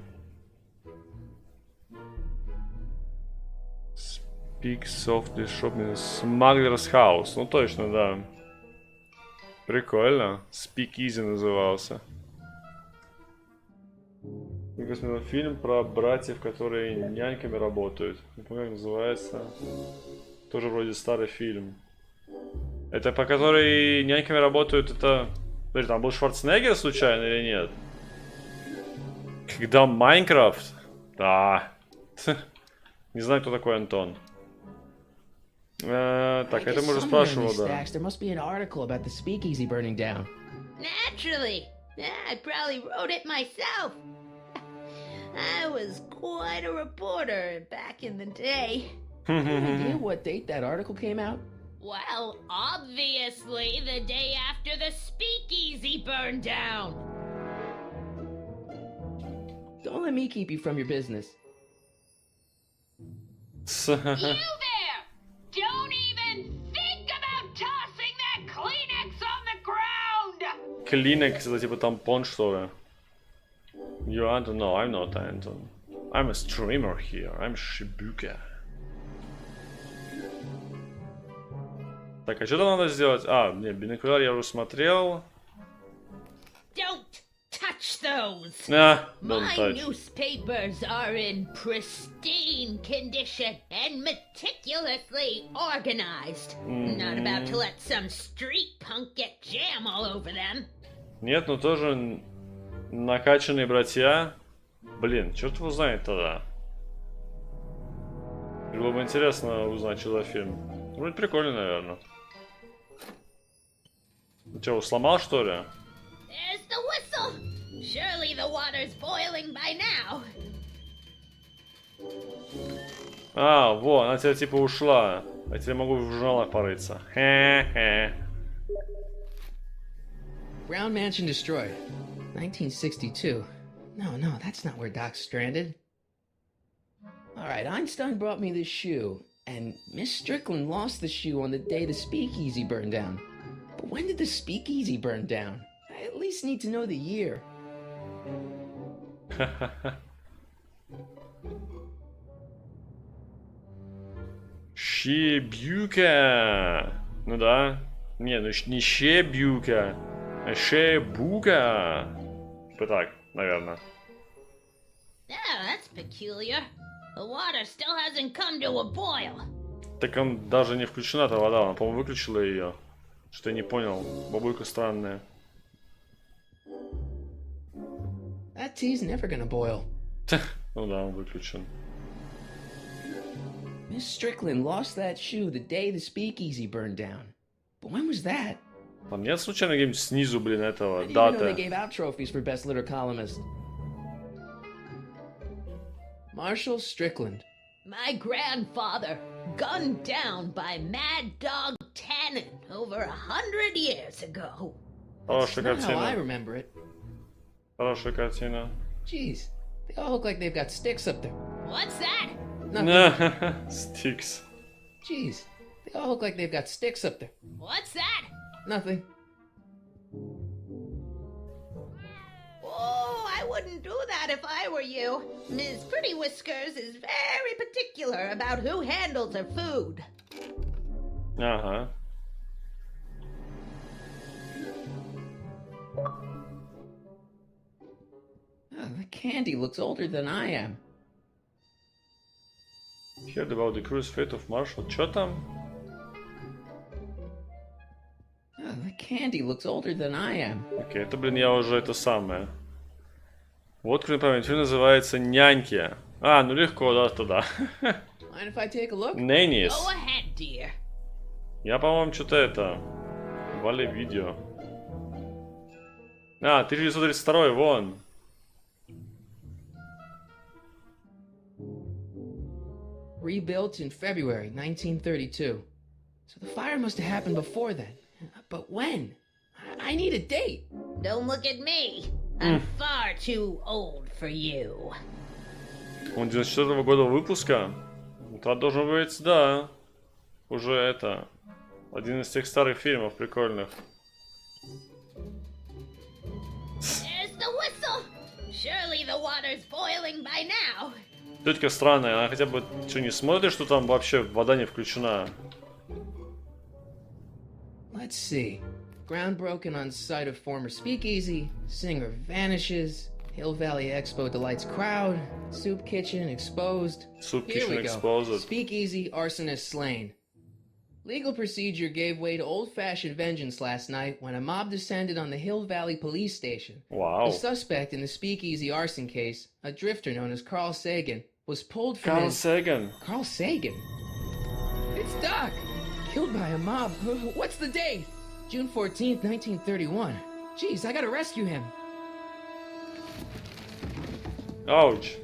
Speak softly shopping Smuggler's House. Ну точно, да. Прикольно. Speakeasy назывался. Я посмотрел фильм про братьев, которые няньками работают. Не помню, как называется. Тоже вроде старый фильм. Это по которой няньками работают, это... Подожди, там был Шварценеггер случайно или нет? Когда Майнкрафт? Да. Не знаю, кто такой Антон. Так, это мы уже спрашивал, да. There must be an article about the speakeasy burning down. Naturally. I probably wrote it myself. I was quite a reporter back in the day. Any idea what date that article came out? Well, obviously the day after the speakeasy burned down. Don't let me keep you from your business. You there! Don't even think about tossing that Kleenex on the ground! Kleenex, это типа тампон, что ли? You Anton? No, I'm not Anton. I'm a streamer here. I'm Shibuka. Так, а что там надо сделать? А, нет, бинокуляр я уже смотрел. Don't touch those! Don't My touch. newspapers are in pristine condition and meticulously organized. Not about to let some street punk get jam all over them. Нет, ну тоже накачанные братья. Блин, черт его знает тогда. Было бы интересно узнать, что за фильм. Вроде прикольный, наверное. Ты что, сломал, что ли? There's the whistle! Surely the water's boiling by now. А, во, она тебя типа ушла. А теперь могу в журналах порыться. Хе-хе. Brown Mansion destroyed. 1962. No, that's not where Doc's stranded. Alright, Einstein brought me this shoe, and Miss Strickland lost the shoe on the day the speakeasy burned down. But when did the speakeasy burn down? I at least need to know the year. Щебюка. Ну да. Не, ну не щебюка, а шебука. Типа так, наверное. Oh, that's peculiar. The water still hasn't come to a boil. Так он даже не включена эта вода, она, по-моему, выключила ее. Что я не понял. Бабулька странная. That tea's never gonna boil. Ну да, он выключен. Miss Strickland lost that shoe the day the speakeasy burned down. But when was that? Там нет случайно где-нибудь снизу, блин, этого I didn't know they даты? gave out trophies for best litter columnist. Marshall Strickland. My grandfather, gunned down by Mad Dog Tannen over 100 years ago. Хорошая Not how I картина. remember it. Хорошая картина. Jeez, they all look like they've got sticks up there. What's that? Nothing. Стикс. Jeez, they all look like they've got sticks up there. What's that? Nothing. Oh, I wouldn't do that if I were you. Ms. Pretty Whiskers is very particular about who handles her food. Ага. Oh, the candy looks older than I am. Heard about the cruise fate of Marshall. Чё там? Oh, the Candy looks older than I am. Окей, это, блин, я уже это самое. Вот, к примеру, фильм называется «Няньки». А, ну легко, да, туда. Mind if I take a look? Нэннис. Go ahead, dear. Я, по-моему, что-то это... Вали видео. А, 1932, вон. Rebuilt in February 1932. So the fire must have happened before then. But when? I need a date. Don't look at me. I'm far too old for you. Он 94-го года выпуска. Это должен быть, да. Уже это... Один из тех старых фильмов прикольных. There's the whistle. Surely the water's boiling by now. Тетка странная, она хотя бы что, не смотрит, что там вообще вода не включена? Let's see. Ground broken on site of former speakeasy. Singer vanishes. Hill Valley Expo delights crowd. Soup kitchen exposed. Soup Here kitchen we go. exposed. Speakeasy arsonist slain. Legal procedure gave way to old-fashioned vengeance last night when a mob descended on the Hill Valley police station. Wow. The suspect in the speakeasy arson case, a drifter known as Carl Sagan, was pulled from Carl his... Sagan. Carl Sagan? It's Doc! Killed by a mob. What's the date? June 14th, 1931. Jeez, I gotta rescue him. Ouch.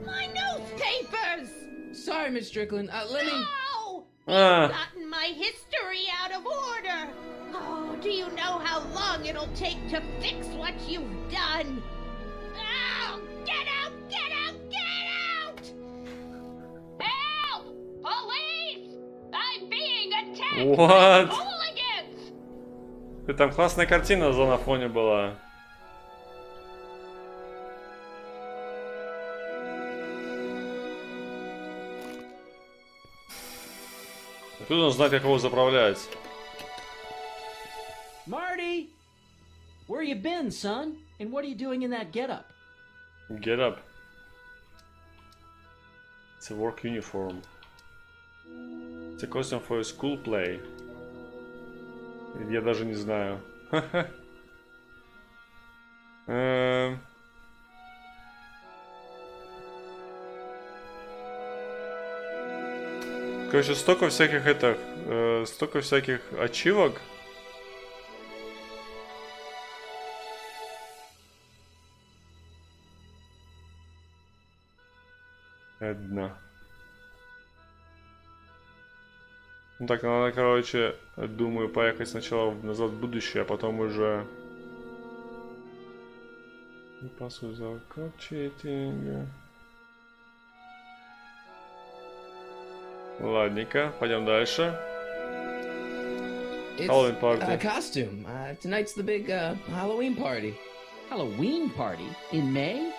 My newspapers! Sorry, Miss Strickland. Let me... No! Ah. You've gotten my history out of order. Oh, do you know how long it'll take to fix what you've done? Oh, get out! Get out! Get out! Help! Police! I'm being attacked What? by hooligans! Там классная картина на фоне была. Тут он знает, как его заправлять. Marty! Where you been, son? And what are you doing in that getup? Get up. It's a work uniform. It's a costume for a school play. Я даже не знаю. Короче, столько всяких столько всяких ачивок. Одна. Ну так, надо, короче, думаю, поехать сначала назад в будущее, а потом уже... Password за cheating. Ладненько, пойдем дальше. It's Halloween party. a costume. Tonight's the big Halloween party. Halloween party? In May?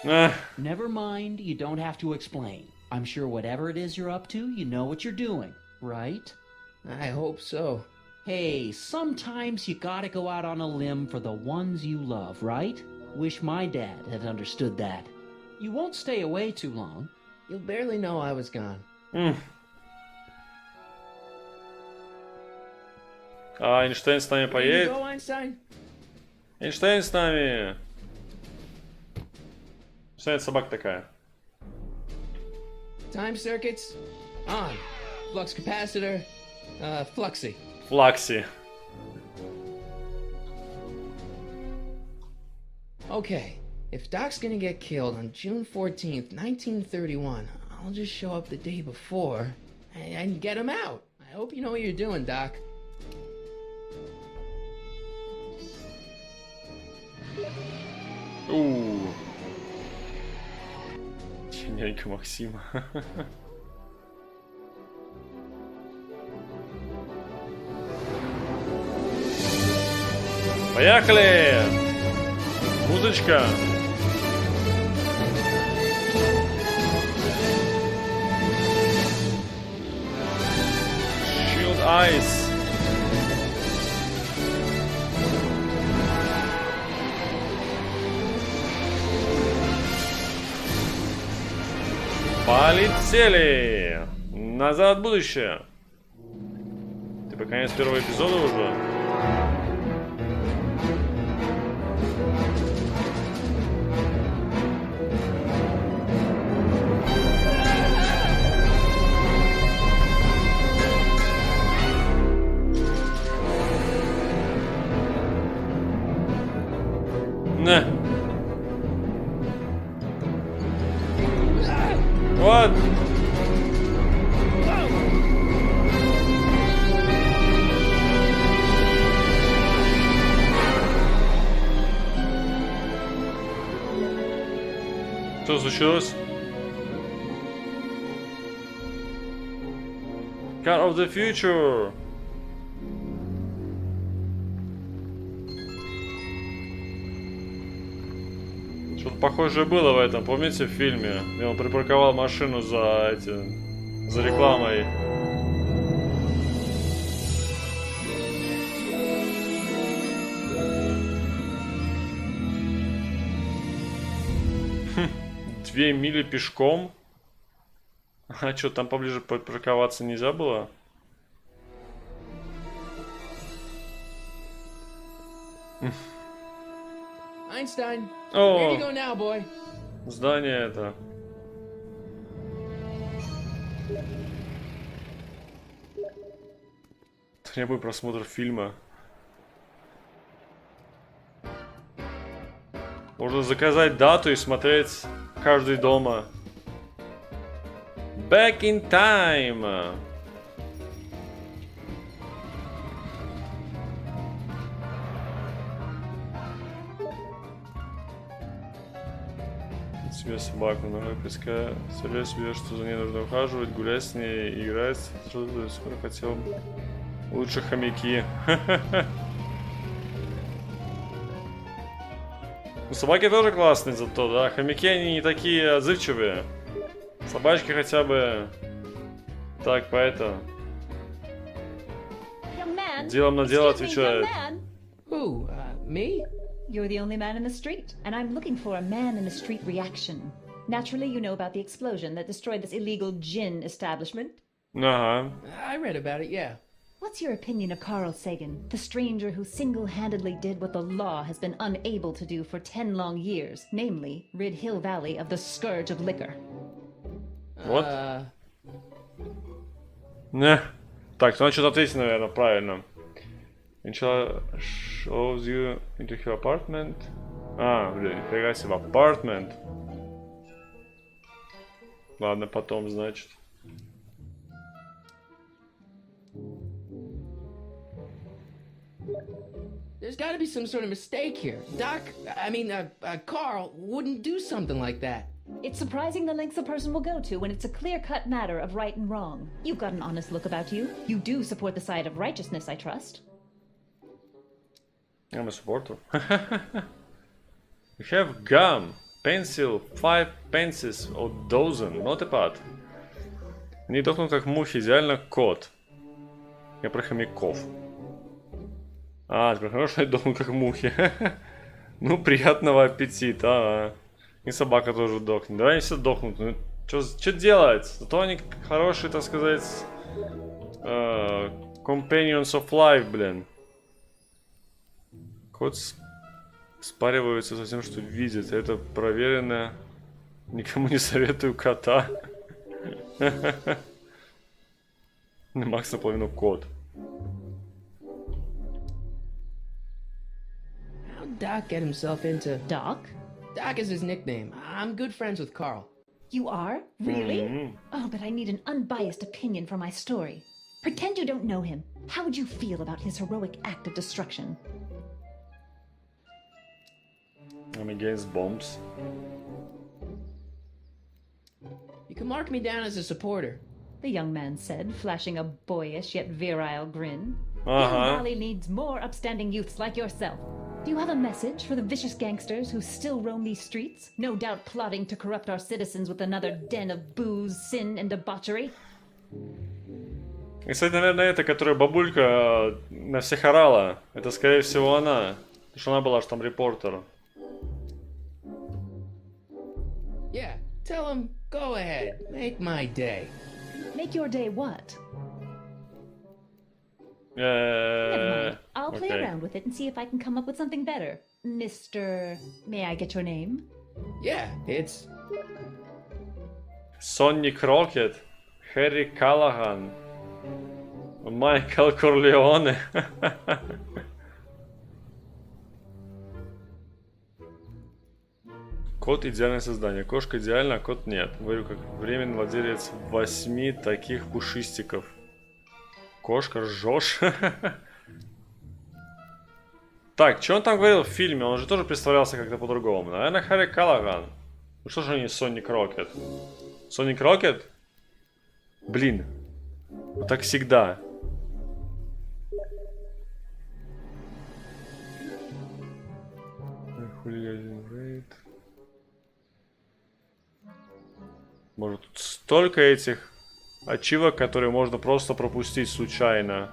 Ah, Never mind, you don't have to explain. I'm sure whatever it is you're up to, you know what you're doing, right? I hope so. Hey, sometimes you gotta go out on a limb for the ones you love, right? Wish my dad had understood that. You won't stay away too long. You'll barely know I was gone. А Эйнштейн с нами Here you поедет? go, Einstein. Эйнштейн с нами! Что это собака такая? Time circuits on. Flux capacitor, Fluxy. Флакси. Okay, if Doc's gonna get killed on June 14th, 1931, I'll just show up the day before and get him out. I hope you know what you're doing, Doc. Нянька Максима. Поехали! Музычка! Shield Eyes. Полетели! Назад в будущее! Типа конец первого эпизода уже? Nah. What? Что случилось? Car of the Future! Что-то похожее было в этом, помните, в фильме? Где он припарковал машину за рекламой. Хм, 2 мили пешком? А что, там поближе парковаться нельзя было? Einstein, О, where do you go now, boy? здание это. Требую просмотра фильма. Можно заказать дату и смотреть каждый дома. Back in time. Себе собаку, но выписка. Представляю себе, что за ней нужно ухаживать, гулять с ней, играть. Скоро хотел лучше хомяки. Ну, собаки тоже классные зато, да. Хомяки, они не такие отзывчивые. Собачки хотя бы так, поэтому. Делом на дело отвечают. Who? Me? You're the only man in the street, and I'm looking for a man-in-the-street reaction. Naturally, you know about the explosion that destroyed this illegal gin establishment. Ага. I read about it, yeah. What's your opinion of Carl Sagan, the stranger who single-handedly did what the law has been unable to do for 10 long years, namely, rid Hill Valley of the scourge of liquor? Вот. Не. Так, надо что-то ответить, наверное, правильно. Initial shows you into her apartment. А, блин, нифига себе, apartment. Ладно, потом, значит. There's got to be some sort of mistake here. Carl wouldn't do something like that. It's surprising the lengths a person will go to when it's a clear-cut matter of right and wrong. You've got an honest look about you. You do support the side of righteousness, I trust. I'm a supporter. You have gum, pencil, 5 pencils, or dozen, not a part. Они дохнут как мухи, идеально кот. Я про хомяков. А, теперь хорошо, они дохнут как мухи. Ну, приятного аппетита. И собака тоже дохнет. Давай они все дохнут. Ну, что делать? Зато они хорошие, так сказать, companions of life, блин. Кот спаривается со всем, что видит. Это проверено. Никому не советую кота. Макс наполовину кот. How'd Doc get himself into... Doc? Doc is his nickname. I'm good friends with Carl. You are? Really? Oh, but I need an unbiased opinion for my story. Pretend you don't know him. How would you feel about his heroic act of destruction? I'm against bombs. You can mark me down as a supporter. The young man said, flashing a boyish yet virile grin. Uh-huh. Hill Valley needs more upstanding youths like yourself. Do you have a message for the vicious gangsters who still roam these streets, no doubt plotting to corrupt our citizens with another den of booze, sin, and debauchery? И, кстати, наверное, эта, которая бабулька на всех орала, это, скорее всего, она. Потому что она была же там репортер. Yeah, tell him, go ahead, make my day. Make your day what? Never mind. I'll play around with it and see if I can come up with something better. Mr. May I get your name? Yeah, it's... Sonny Crockett, Harry Callahan, Michael Corleone. Кот идеальное создание. Кошка идеальна, а кот нет. Говорю, как временный владелец 8 таких пушистиков. Кошка, ржешь? Так, что он там говорил в фильме? Он же тоже представлялся как-то по-другому. Наверное, Харри Каллаган. Ну что же они Соник Рокет? Соник Рокет? Блин. Вот так всегда. Может, тут столько этих ачивок, которые можно просто пропустить случайно.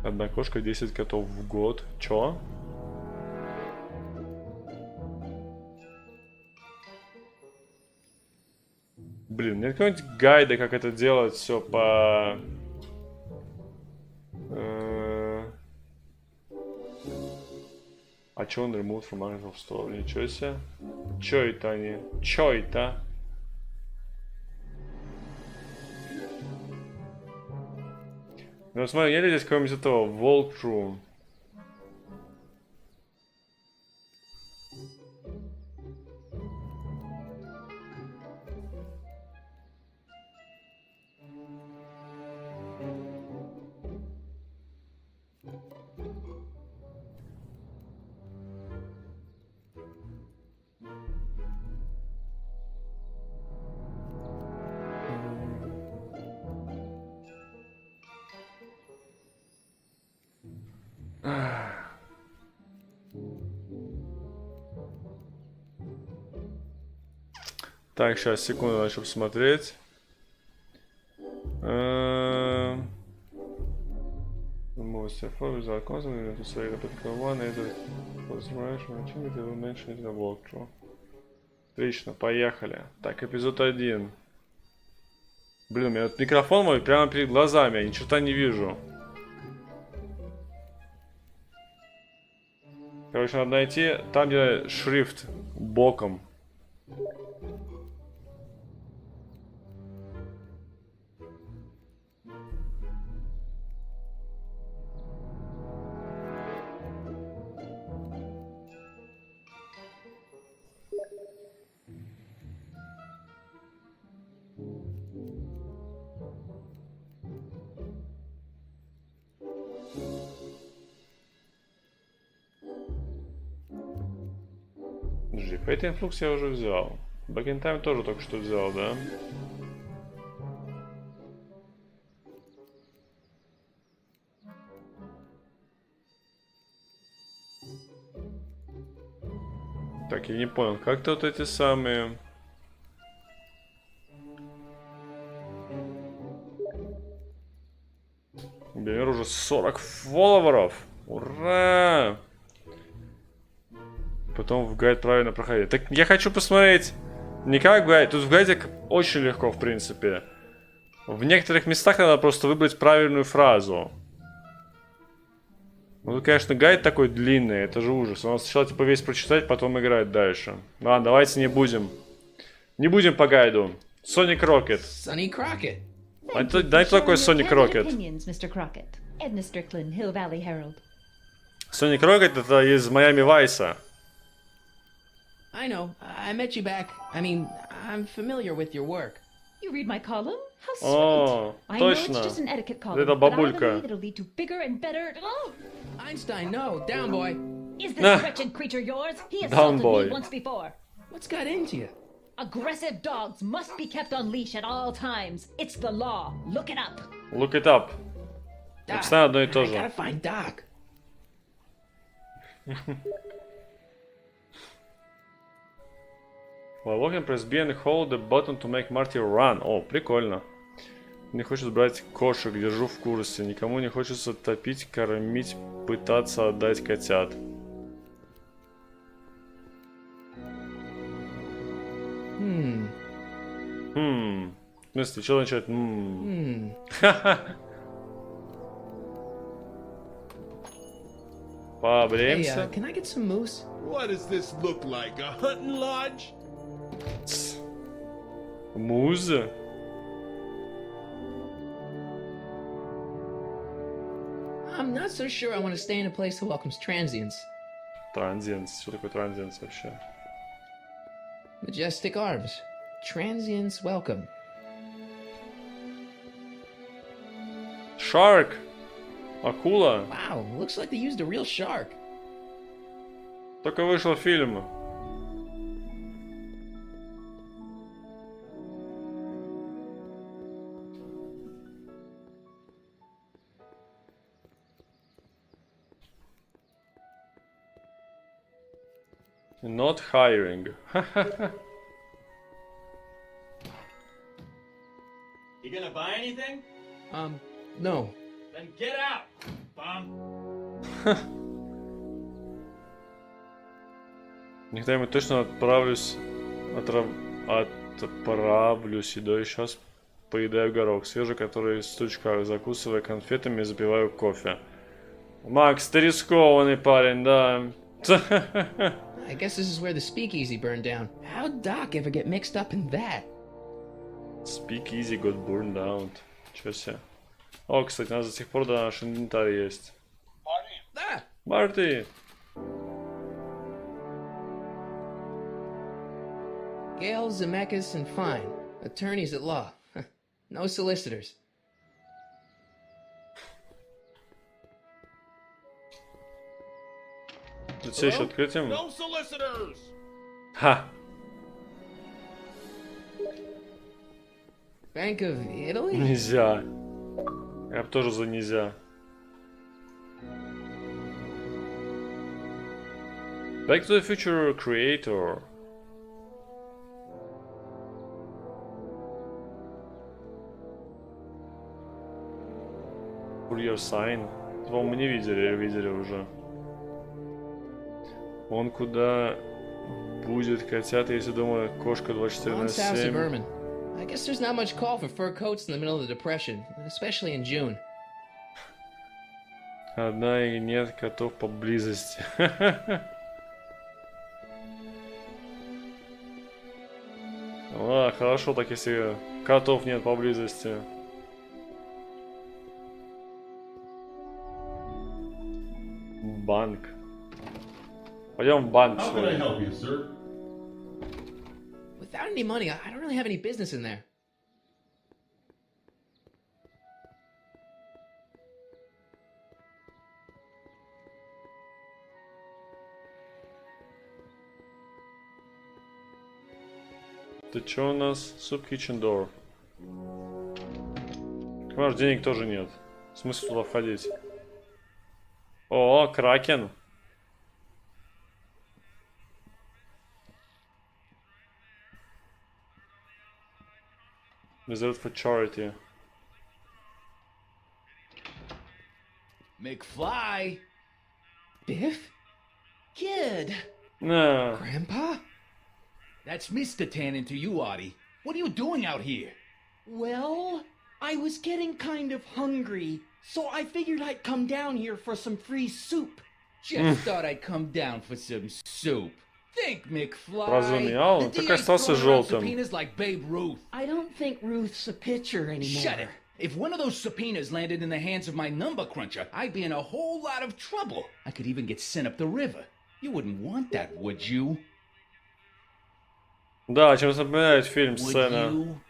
Одна кошка, 10 котов в год. Чё? Блин, нет какого-нибудь гайда, как это делать все по... А чё он removed from Microsoft Store? Ничего себе. Чё это они? Чё это? Ну смотри, нет ли здесь какого-нибудь этого walkthrough? Так, сейчас, секунду, надо посмотреть. Отлично, поехали. Так, эпизод 1. Блин, у меня вот микрофон мой прямо перед глазами, я ни черта не вижу. Короче, надо найти там, где шрифт боком. Подожди, Fate Influx я уже взял. Back in Time тоже только что взял, да? Так, я не понял, как-то вот эти самые... Бемер уже 40 фолловеров! Ура! Потом в гайд правильно проходить. Так я хочу посмотреть не как гайд. Тут в гайде очень легко, в принципе. В некоторых местах надо просто выбрать правильную фразу. Ну, конечно, гайд такой длинный, это же ужас. Он сначала типа весь прочитать, потом играть дальше. Ладно, давайте не будем. Не будем по гайду. Соник Рокет. Sonny Crockett. Дай такой Соник Рокет. Edna Strickland, Hill Valley Herald. Соник Рокет это из Майами Вайса. I know. I met you back. I mean, I'm familiar with your work. You read my column? How sweet. О, I know точно. it's just an etiquette column, Это but I бабулька. believe it'll lead to bigger and better... Oh! Einstein, no. Down, boy. Is this wretched creature yours? He Down, assaulted boy. me once before. What's got into you? Aggressive dogs must be kept on leash at all times. It's the law. Look it up. Look it up. Doc, Постоянно одно и то I же. gotta find Doc. While walking, press B and hold the button to make Marty run. О, прикольно. Не хочет брать кошек, держу в курсе. Никому не хочется топить, кормить, пытаться отдать котят. В смысле, что означает? Hey, Побреемся. can I get some moose? What does this look like? A hunting lodge? Moose? I'm not so sure I want to stay in a place that welcomes transients. Транзиенс. Что такое транзиенс вообще? Majestic Arms. Transients welcome. Shark! Акула! Wow, looks like they used a real shark. Только вышел фильм. Not hiring. You gonna buy anything? No. Then get out, bum. Никогда точно отправлюсь иду и сейчас поедаю горох свежий, который в стучках, закусывая конфетами и запиваю кофе. Макс, ты рискованный парень, да. I guess this is where the speakeasy burned down. How'd Doc ever get mixed up in that? Speakeasy got burned down. Чё себе. О, кстати, у нас до сих пор наш инвентарь есть. Ah! Марти! Gale, Zemeckis, and Fine. Attorneys at law. No solicitors. Тут все еще открытием. No solicitors! Ха! Bank of Italy? Нельзя. Я бы тоже за нельзя. Back to the Future Creator. Courier Sign. Этого мы не видели уже. Он куда будет котята, если дома кошка 24/7? I guess there's not much call for fur coats in the middle of the Depression, especially in June. Одна и нет котов поблизости. А, хорошо, так если котов нет поблизости. Банк. Пойдем в банк. How can I help you, sir? Without any money, I don't really have any business in there. Ты чё у нас? Soup Kitchen Door. Может, денег тоже нет. Смысл туда входить? О, Кракен. Reserved for charity. McFly? Biff? Kid! No. Grandpa? That's Mr. Tannen to you, Artie. What are you doing out here? Well, I was getting kind of hungry, so I figured I'd come down here for some free soup. Just thought I'd come down for some soup. Think, McFly. Разумел, The он так DA's остался throwing around желтым. subpoenas like Babe Ruth. I don't think Ruth's a pitcher anymore. Shut it. If one of those subpoenas landed in the hands of my number cruncher, I'd be in a whole lot of trouble. I could even get sent up the river. You wouldn't want that, would you? Да, чем напоминает фильм Would сцена. you?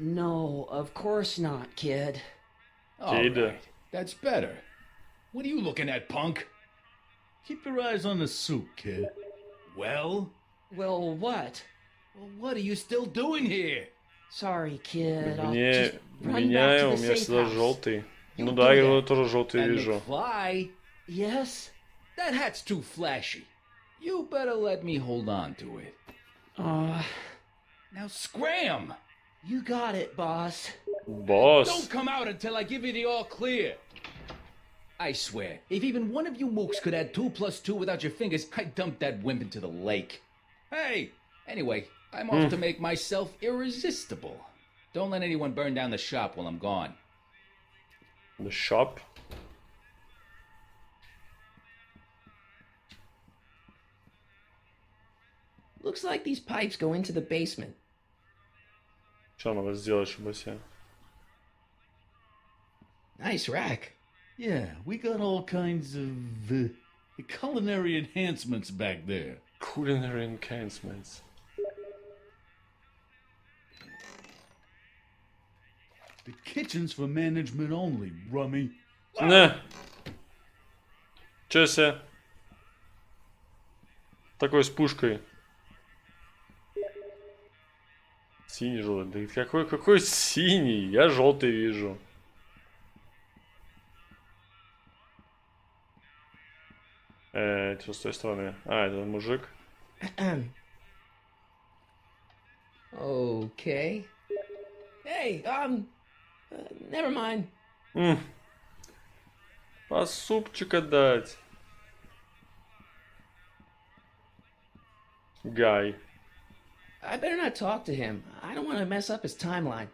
No, of course not, kid. All Kid. right, that's better. What are you looking at, punk? Keep your eyes on the soup, kid. Well? Well, what? Well, what are you still doing here? Sorry, kid. I'll Мне just run back меняю, to у the меня safe всегда house. желтый. You Ну do да, я that. тоже желтый And вижу. McFly, Yes? that hat's too flashy. You better let me hold on to it. Now scram! You got it, boss. Босс. Don't come out until I give you the all clear. I swear, if even one of you mooks could add 2 + 2 without your fingers, I'd dump that wimp into the lake. Hey! Anyway, I'm off to make myself irresistible. Don't let anyone burn down the shop while I'm gone. The shop. Looks like these pipes go into the basement. Что надо сделать, чтобы себе... Nice rack. Yeah, we got all kinds of culinary enhancements back there. Culinary enhancements. The kitchen's for management only, rummy. Не. Чё себе? Такой с пушкой. Синий, желтый. Да какой синий? Я желтый вижу. Что с той стороны? А, это мужик. Okay. Hey, never mind. А супчика дать. Guy. I better not talk to him. I don't want to mess up his timeline.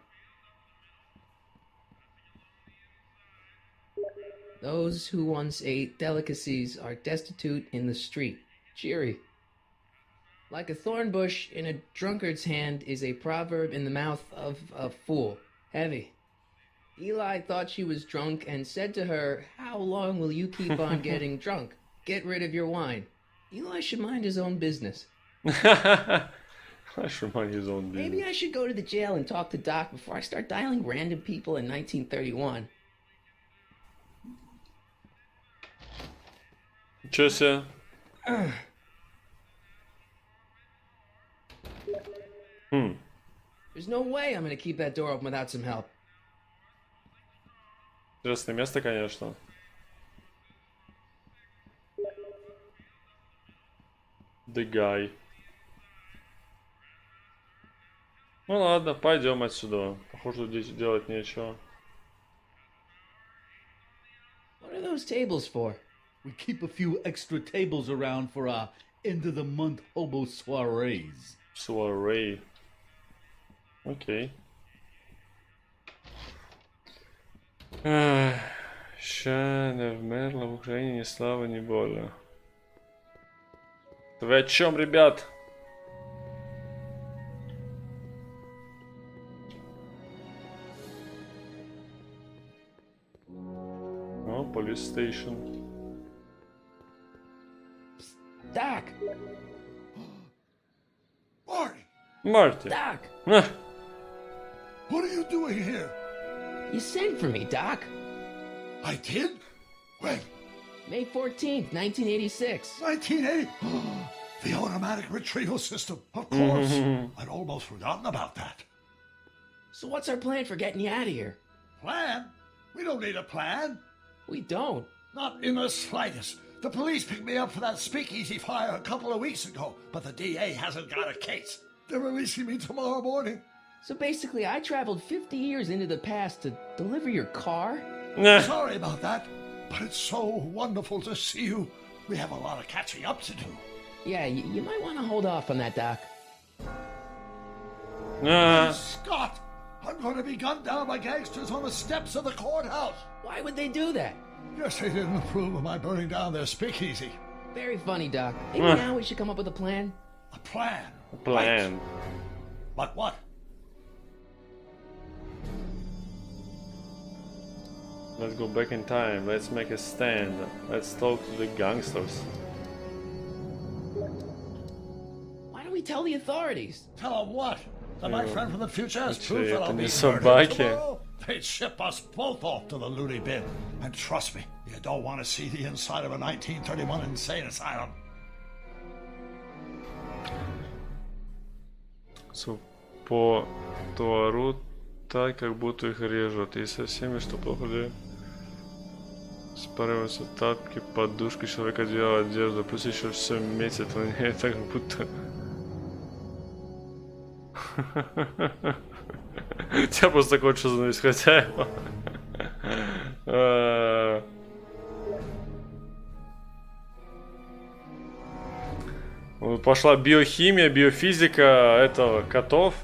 Those who once ate delicacies are destitute in the street. Cheery. Like a thorn bush in a drunkard's hand is a proverb in the mouth of a fool. Heavy. Eli thought she was drunk and said to her, "How long will you keep on getting drunk? Get rid of your wine." Eli should mind his own business. I should mind his own business. Maybe I should go to the jail and talk to Doc before I start dialing random people in 1931. Чё себе? There's no way I'm gonna keep that door open without some help. Интересное место, конечно. The guy. Ну ладно, пойдем отсюда. Похоже, здесь делать нечего. What are those tables for? We keep a few extra tables around for our end-of-the-month hobo soirees. Soiree. Окей. Ща не вмерла в Украине ни слава, ни боли. Вы о чем, ребят? О, police station. Doc! Marty! Marty! Doc! What are you doing here? You sent for me, Doc. I did? When? May 14th, 1986. 1980? The automatic retrieval system, of course. I'd almost forgotten about that. So what's our plan for getting you out of here? Plan? We don't need a plan. We don't. Not in the slightest. The police picked me up for that speakeasy fire a couple of weeks ago, but the DA hasn't got a case. They're releasing me tomorrow morning. So basically, I traveled 50 years into the past to deliver your car? Sorry about that, but it's so wonderful to see you. We have a lot of catching up to do. Yeah, you might want to hold off on that, Doc. Scott! I'm going to be gunned down by gangsters on the steps of the courthouse. Why would they do that? Guess they didn't approve of my burning down their speakeasy. Very funny, Doc. Maybe now we should come up with a plan. A plan? A plan. Right. But what? Let's go back in time. Let's make a stand. Let's talk to the gangsters. Why don't we tell the authorities? Tell them what? That my friend from the future has proof that I'll be собаки. murdered tomorrow? They'd ship us both off to the loony bin. And trust me, you don't want to see the inside of a 1931 insane asylum. So, по туару так, как будто их режут. И со всеми, что плохо спариваются тапки, подушки, человек одеяло, одежда. Плюс еще все метит на ней, так будто... Тебя просто хочется заносить хозяева. Пошла биохимия, биофизика этого котов.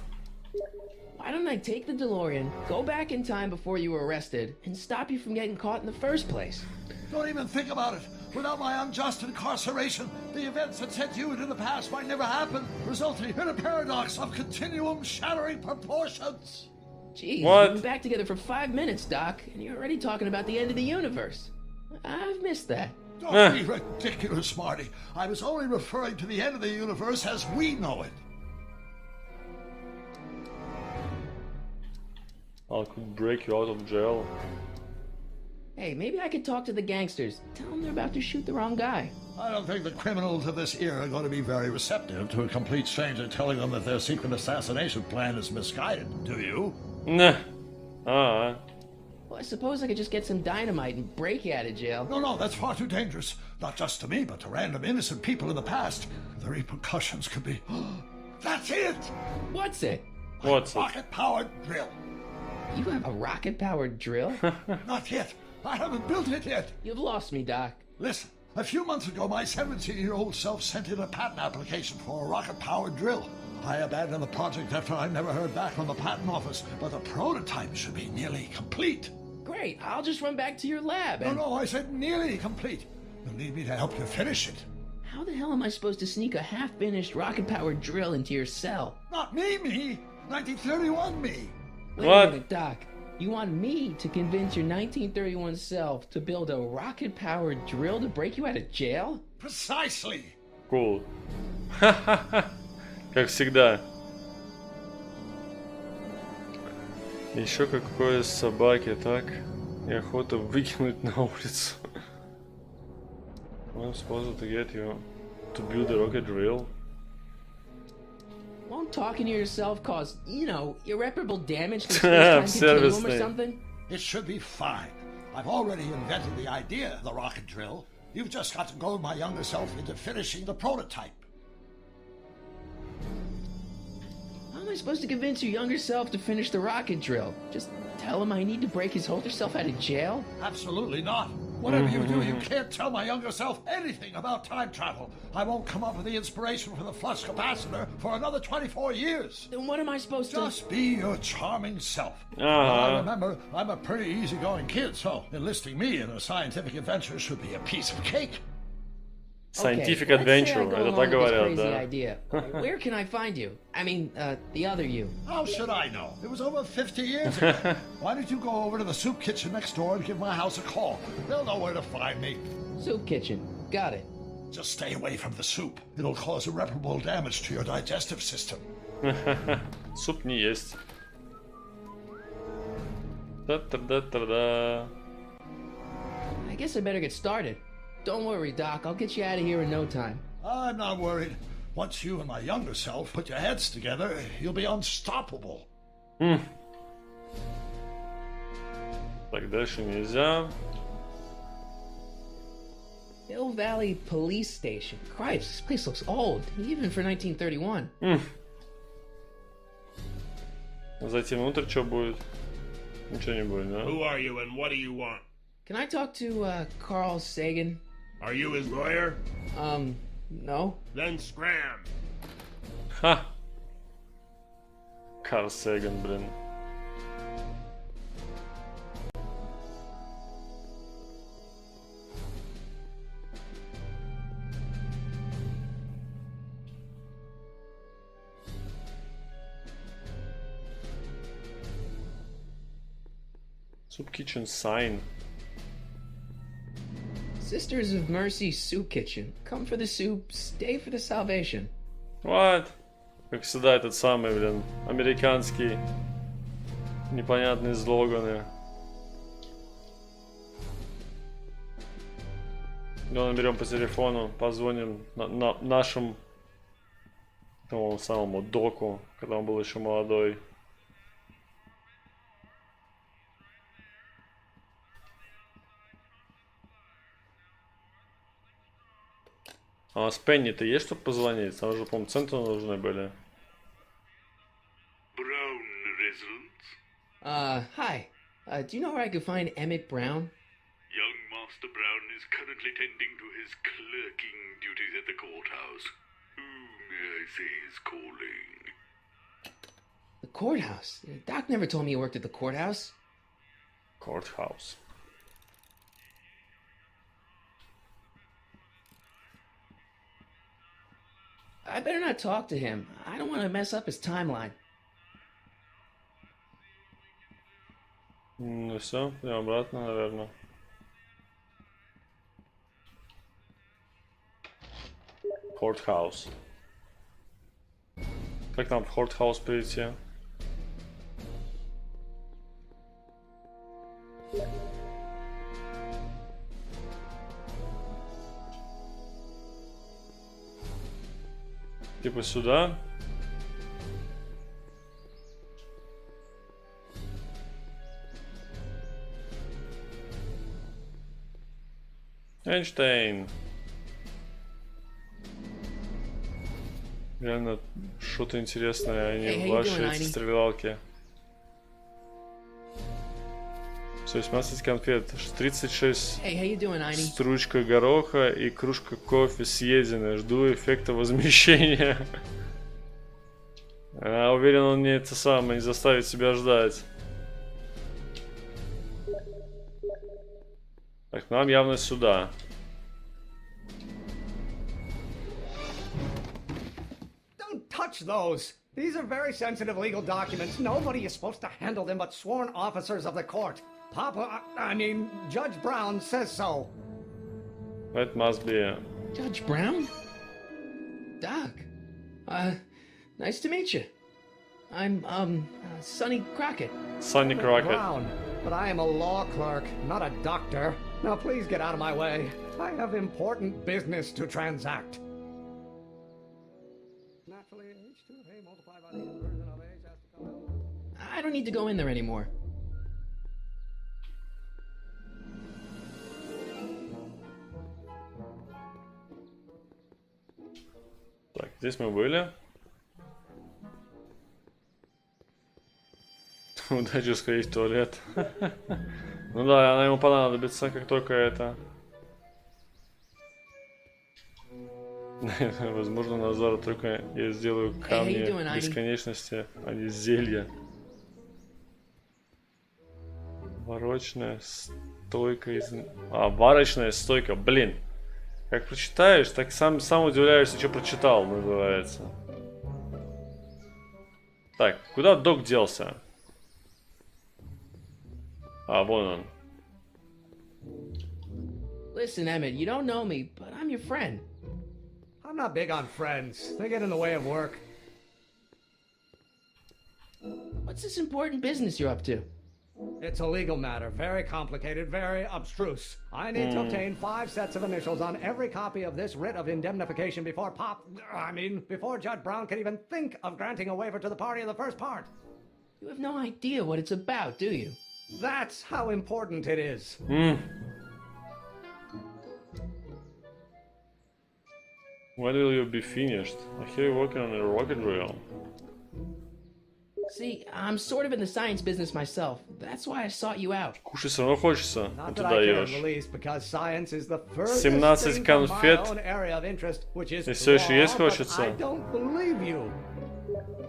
Why don't I take the DeLorean, go back in time before you were arrested, and stop you from getting caught in the first place? Don't even think about it. Without my unjust incarceration, the events that sent you into the past might never happen, resulting in a paradox of continuum shattering proportions. Jeez, What? we've been back together for 5 minutes, Doc, and you're already talking about the end of the universe. I've missed that. Don't be ridiculous, Marty. I was only referring to the end of the universe as we know it. I could break you out of jail. Hey, maybe I could talk to the gangsters. Tell them they're about to shoot the wrong guy. I don't think the criminals of this era are going to be very receptive to a complete stranger telling them that their secret assassination plan is misguided, do you? Nah. Alright. Well, I suppose I could just get some dynamite and break you out of jail. No, that's far too dangerous. Not just to me, but to random innocent people in the past. The repercussions could be... That's it! What's it? What's it? Rocket-powered drill. You have a rocket-powered drill? Not yet. I haven't built it yet. You've lost me, Doc. Listen, a few months ago, my 17-year-old self sent in a patent application for a rocket-powered drill. I abandoned the project after I never heard back from the patent office, but the prototype should be nearly complete. Great, I'll just run back to your lab and... No, I said nearly complete. You'll need me to help you finish it. How the hell am I supposed to sneak a half-finished rocket-powered drill into your cell? Not me! 1931 me! Wait a minute, Doc. You want me to convince your 1931 self to build a rocket-powered drill to break you out of jail? Precisely! Cool. Как всегда. Еще какой собаки, так? И охота выкинуть на улицу. I'm supposed to get you to build a rocket drill. Won't talking to yourself cause, irreparable damage to the space-time continuum or something? It should be fine. I've already invented the idea of the rocket drill. You've just got to goad my younger self into finishing the prototype. How am I supposed to convince your younger self to finish the rocket drill? Just tell him I need to break his older self out of jail? Absolutely not. Whatever you do, you can't tell my younger self anything about time travel. I won't come up with the inspiration for the flux capacitor for another 24 years. Then what am I supposed to... Just be your charming self. I remember, I'm a pretty easygoing kid, so enlisting me in a scientific adventure should be a piece of cake. Scientific adventure, это так говорят, да. Idea. Where can I find you? I mean, the other you. How should I know? It was over 50 years ago. Why don't you go over to the soup kitchen next door and give my house a call? They'll know where to find me. Soup kitchen. Got it. Just stay away from the soup. It'll cause irreparable damage to your digestive system. Суп не есть. Да-да-да-да-да. I guess I better get started. Don't worry, Doc. I'll get you out of here in no time. I'm not worried. Once you and my younger self put your heads together, you'll be unstoppable. Так, дальше нельзя. Hill Valley Police Station. Christ, this place looks old, even for 1931. Зайти внутрь, что будет? Ничего не будет, да? Who are you and what do you want? Can I talk to, Carl Sagan? Are you his lawyer? No. Then scram. Ха! Карл Саган, блин. Soup kitchen sign. Sisters of Mercy Soup Kitchen. Come for the soup, stay for the salvation. What? Как всегда, этот самый, блин, американский непонятные слоганы. Ну, наберем по телефону, позвоним нашему тому самому доку, когда он был еще молодой. А с Пенни-то есть, чтобы позвонить? Там же, по-моему, центры нужны были. Brown residence? Hi. Do you know where I could find Emmett Brown? Young Master Brown is currently tending to his clerking duties at the courthourthouse. Who may I say is calling? The courthouse. Doc never told me you worked at the courthouse. Courthouse. I better not talk to him. I don't want to mess up his timeline. Ну все, идем обратно, наверное. Courthouse. Как нам в Courthouse прийти? Типа сюда. Эйнштейн. Реально что-то интересное, а не ваши эти стрелялки. Все, 17 конфет, 36 стручка гороха и кружка кофе съедены. Жду эффекта возмещения. Уверен, он не это самое, не заставит себя ждать. Так, нам явно сюда. Don't touch those. These are very sensitive legal documents. Nobody is supposed to handle them but sworn officers of the court. Judge Brown says so. That must be... Judge Brown? Doc. Nice to meet you. I'm, Sonny Crockett. Sonny Crockett. Brown, but I am a law clerk, not a doctor. Now please get out of my way. I have important business to transact. Naturally, H2 of A multiplied by the inversion of H has to come out. I don't need to go in there anymore. Так, здесь мы были. Удачи сходить в туалет. Ну да, она ему понадобится, как только это. Возможно, Назар, только я сделаю камни бесконечности, а не зелья. Варочная стойка из... варочная стойка, блин. Как прочитаешь, так сам удивляешься, что прочитал, называется. Так, куда док делся? Вон он. Listen, Emmett, you don't know me, but I'm your friend. I'm not big on friends. They get in the way of work. What's this important business you're up to? It's a legal matter. Very complicated, very abstruse. I need to obtain 5 sets of initials on every copy of this writ of indemnification before before Judge Brown can even think of granting a waiver to the party in the first part. You have no idea what it's about, do you? That's how important it is. When will you be finished? I hear you're working on a rocket rail. See, I'm sort of in the science business myself. That's why I sought you out. Кушать все равно хочется, а ты даешь. 17 конфет. И все еще есть хочется.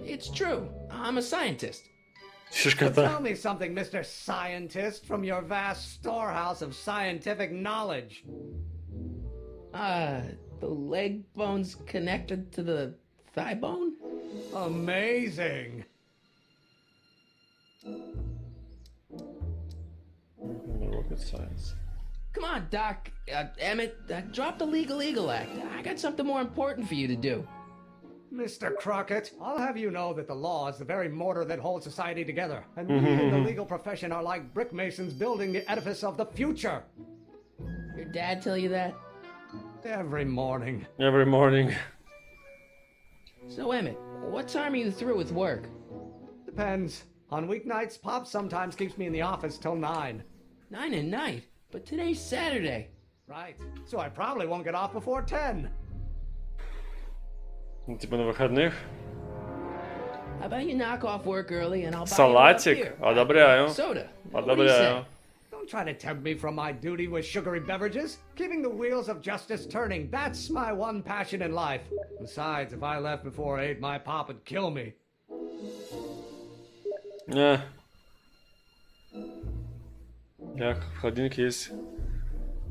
It's true. I'm a scientist. Tell me something, Mr. Scientist, from your vast storehouse of scientific knowledge. The leg bone's connected to the thigh bone? Amazing. Rocket science. Come on, Doc. Emmett, drop the Legal Eagle Act. I got something more important for you to do. Mr. Crockett, I'll have you know that the law is the very mortar that holds society together, and we in the legal profession are like brick masons building the edifice of the future. Your dad tell you that? Every morning. Every morning. So, Emmett, what time are you through with work? Depends. On weeknights, Pop sometimes keeps me in the office till 9. 9 at night? But today's Saturday. Right. So I probably won't get off before 10. Типа на выходных. How about you knock off work early and I'll buy Салатик. you a beer. Одобряю. Soda. Одобряю. Don't try to tempt me from my duty with sugary beverages. Keeping the wheels of justice turning, that's my one passion in life. Besides, if I left before 8, my pop would kill me. Я в холодильнике есть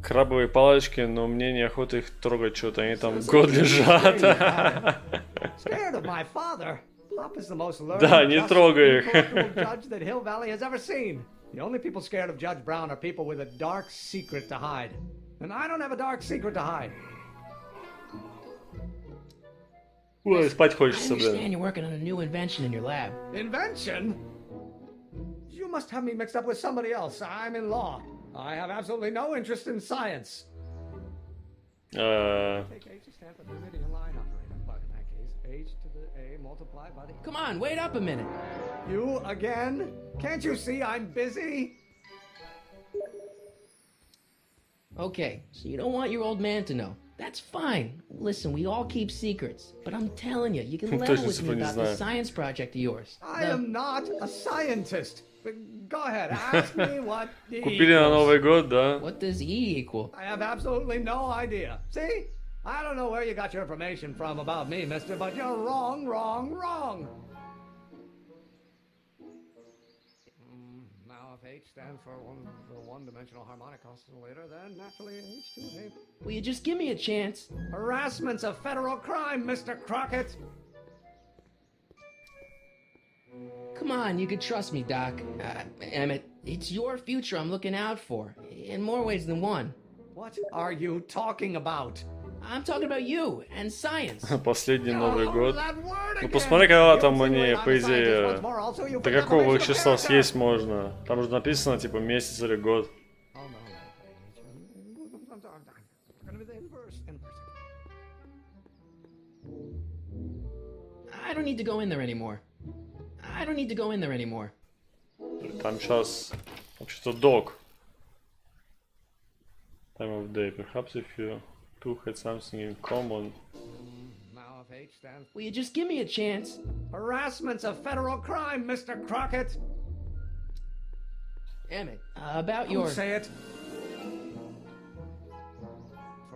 крабовые палочки, но мне неохота их трогать, что-то они там год лежат. Scared of my father? Pop is the most learned, Да, не just, трогай их. incorruptible judge that Hill Valley has ever seen. The only people scared of Judge Brown are people with a dark secret to hide. And I don't have a dark secret to hide. Ой, спать I хочется, блин. understand you're working on a new invention in your lab. Invention? You must have me mixed up with somebody else. I'm in law. I have absolutely no interest in science. Take H to stand for the Meridian line operator. But in that case, H to the A multiplied by the... Come on, wait up a minute. You again? Can't you see I'm busy? Okay, so you don't want your old man to know. That's fine. Listen, we all keep secrets. But I'm telling you, you can level Точно with me цифры не about the знаю. science project of yours. I am not a scientist. Go ahead, ask me what E Купили на equals. Новый год, да? What does E equal? I have absolutely no idea. See? I don't know where you got your information from about me, mister, but you're wrong, wrong, wrong. Now, if H stands for one-dimensional harmonic oscillator, then naturally H2A. Will you just give me a chance? Harassment's a federal crime, Mr. Crockett. Come on, you can trust me, Doc. Emmett, it's your future I'm looking out for. In more ways than one. What are you talking about? I'm talking about you and science. Последний Новый год. That word Ну again. посмотри, когда там You они, insinuate I'm по a scientist идее, once more, also you до forget какого the их числа racial съесть можно? Там же написано, типа, месяц или год. Oh, no. It's gonna be the inverse. I don't need to go in there anymore. I don't need to go in there anymore. Там сейчас вообще-то dog. Time of day. Perhaps if you two had something in common. Now, if H stands... Will you just give me a chance? Harassment's a federal crime, Mr. Crockett. Emmett, about Don't your... say it.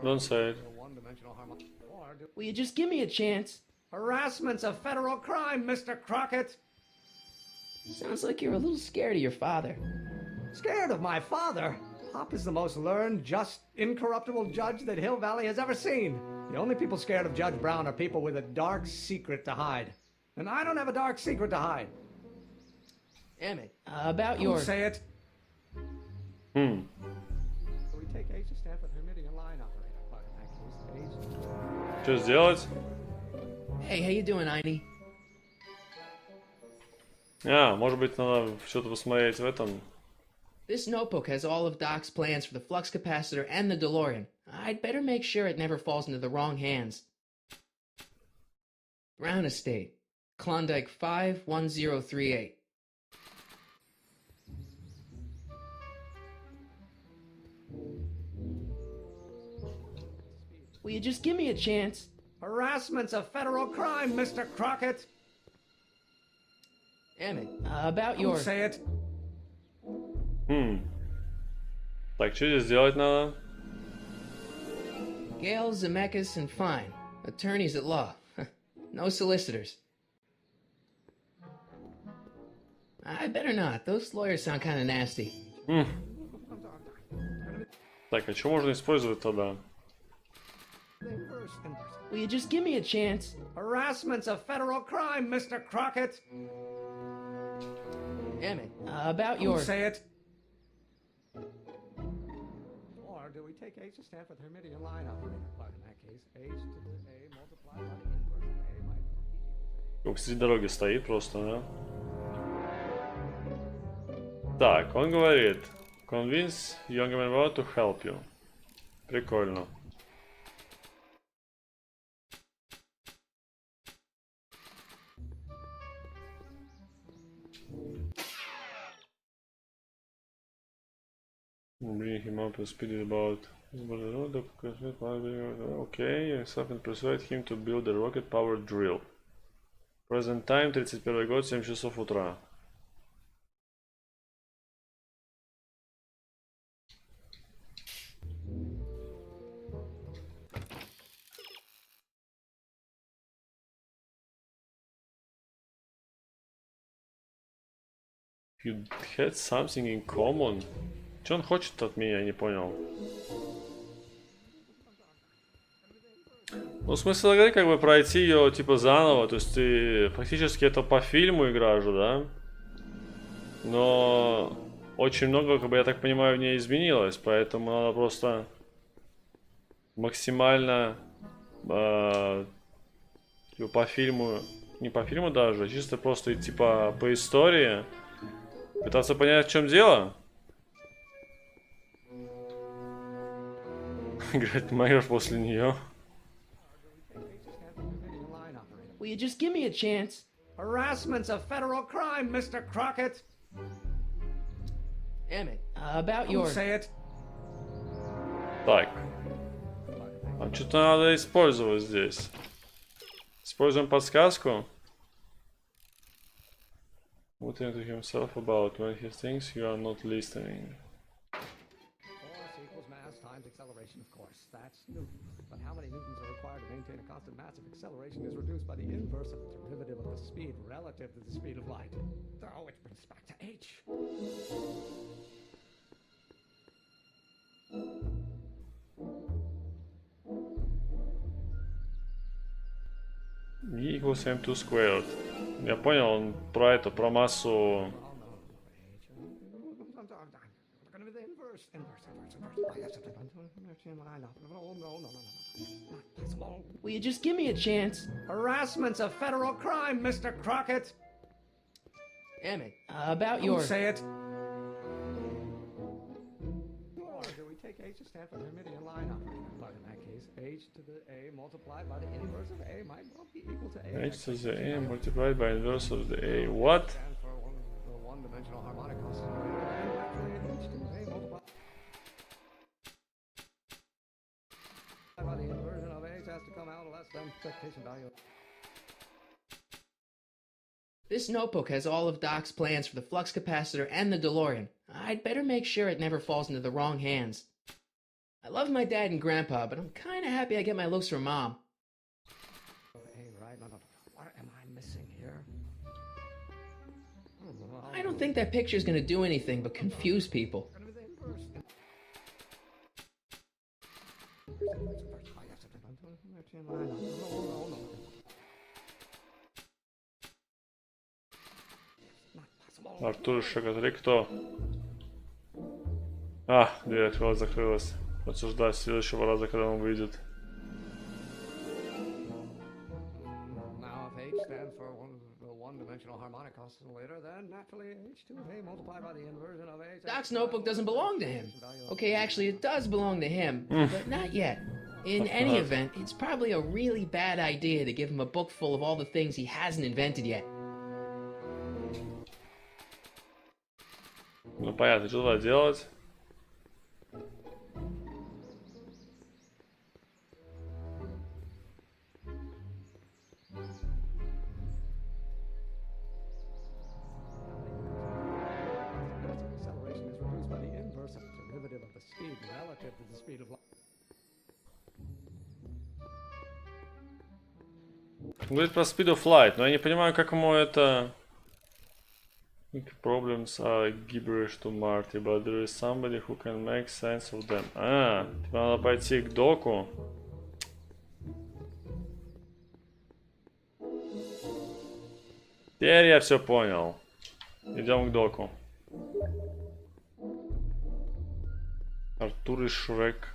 Don't say it. One-dimensional harmonic... Will you just give me a chance? Harassment's a federal crime, Mr. Crockett. Sounds like you're a little scared of your father. Scared of my father? Pop is the most learned, just, incorruptible judge that Hill Valley has ever seen. The only people scared of Judge Brown are people with a dark secret to hide. And I don't have a dark secret to hide. Emmett, about Don't your... say it. Hmm. We take H to stand for the Hermitian line operator. But in that case, H... Что сделать? Hey, how you doing, Einie? Может быть, надо что-то посмотреть в этом. This notebook has all of Doc's plans for the flux capacitor and the DeLorean. I'd better make sure it never falls into the wrong hands. Brown Estate, Klondike 51038. Will you just give me a chance? Harassment's a federal crime, Mr. Crockett. Emmett, about Don't your... say it. Так, что здесь делать надо? Gail Zemeckis and Fine, attorneys at law. No solicitors. I better not. Those lawyers sound kind of nasty. Так, а что можно использовать тогда? Will you just give me a chance? Harassment's a federal crime, Mr. Crockett. Emmett, about Don't your... say it. Or do we take H to stand for the Hermitian line operator? But in that case, H to the A multiplied by the inverse of A might... Посреди дороги стоит просто, да? Так, он говорит, convince young man about to help you. Прикольно. Bring him up to speed about... Okay, yourself and persuade him to build a rocket-powered drill. Present time, 31 год, 7 часов утра. You had something in common. Что он хочет от меня, я не понял. Ну, смысл игры как бы пройти ее типа заново, то есть ты фактически это по фильму играешь, да? Но очень много, как бы я так понимаю, в ней изменилось, поэтому надо просто максимально по фильму, не по фильму даже, а чисто просто идти по истории, пытаться понять, в чем дело. Играть майор после нее. Will you just give me a chance? Harassment's a federal crime, Mr. Crockett. Emmett, about Don't your... say it. Так. А что-то надо использовать здесь. Используем подсказку. What to himself about when he thinks you are not listening. Force equals mass times acceleration, of course. That's Newton. But how many newtons are required to maintain a constant mass if acceleration is reduced by the inverse of the derivative of the speed relative to the speed of light? Oh, which brings us back to h. E equals m2 squared. Я понял, он про это, про массу. Will you just give me a chance? Harassment's a federal crime, Mr. Crockett. Emmett, about your... Don't say it. Or do we take h to stand for the Hermitian line operator? But in that case, h to the a multiplied by the inverse of a might well be equal to a. H to the a multiplied by inverse of the a. What? Stands for the one-dimensional harmonic oscillator, and actually h to the a multiplied by the inversion of h has to come out less than expectation value. This notebook has all of Doc's plans for the flux capacitor and the DeLorean. I'd better make sure it never falls into the wrong hands. I love my dad and grandpa, but I'm kinda happy I get my looks from mom. Hey, right? No. What am I missing here? I don't think that picture's gonna do anything but confuse people. Артур Шагатри, кто? А, дверь открылась, закрылась. Подсуждать следующего раза, когда он выйдет. Now, if h stands for the one-dimensional harmonic oscillator, then naturally h to a multiplied by the inversion of h. Doc's notebook doesn't belong to him. Okay, actually, it does belong to him, but not yet. In any event, it's probably a really bad idea to give him a book full of all the things he hasn't invented yet. Ну понятно, что туда делать? Acceleration is reduced by the inverse of the derivative of the speed relative to the speed of light. Говорит про speed of light, но я не понимаю, как ему это... Problems are gibberish to Marty, but there is somebody who can make sense of them. А, тебе надо пойти к доку. Теперь я все понял. Идем к доку. Артур и Шрек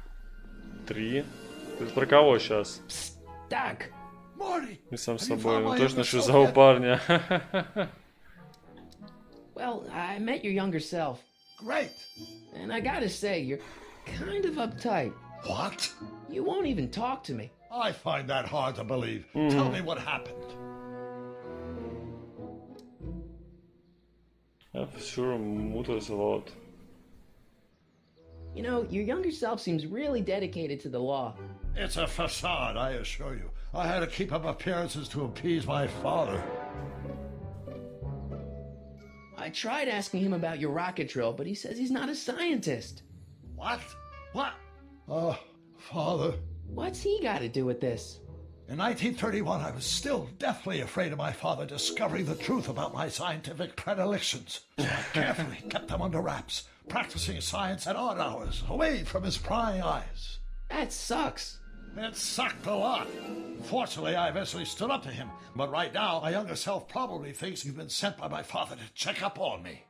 3. Это про кого сейчас? Так. И сам собой. Ну точно шиза у парня. Well, I met your younger self. Great. And I gotta say, you're kind of uptight. What? You won't even talk to me. I find that hard to believe. Tell me what happened. I've sure mutters a lot. You know, your younger self seems really dedicated to the law. It's a facade, I assure you. I had to keep up appearances to appease my father. I tried asking him about your rocket drill, but he says he's not a scientist. What? What? Father. What's he got to do with this? In 1931, I was still deathly afraid of my father discovering the truth about my scientific predilections, so I carefully kept them under wraps, practicing science at odd hours, away from his prying eyes. That sucks. It sucked a lot. Fortunately, I eventually stood up to him, but right now, my younger self probably thinks you've been sent by my father to check up on me.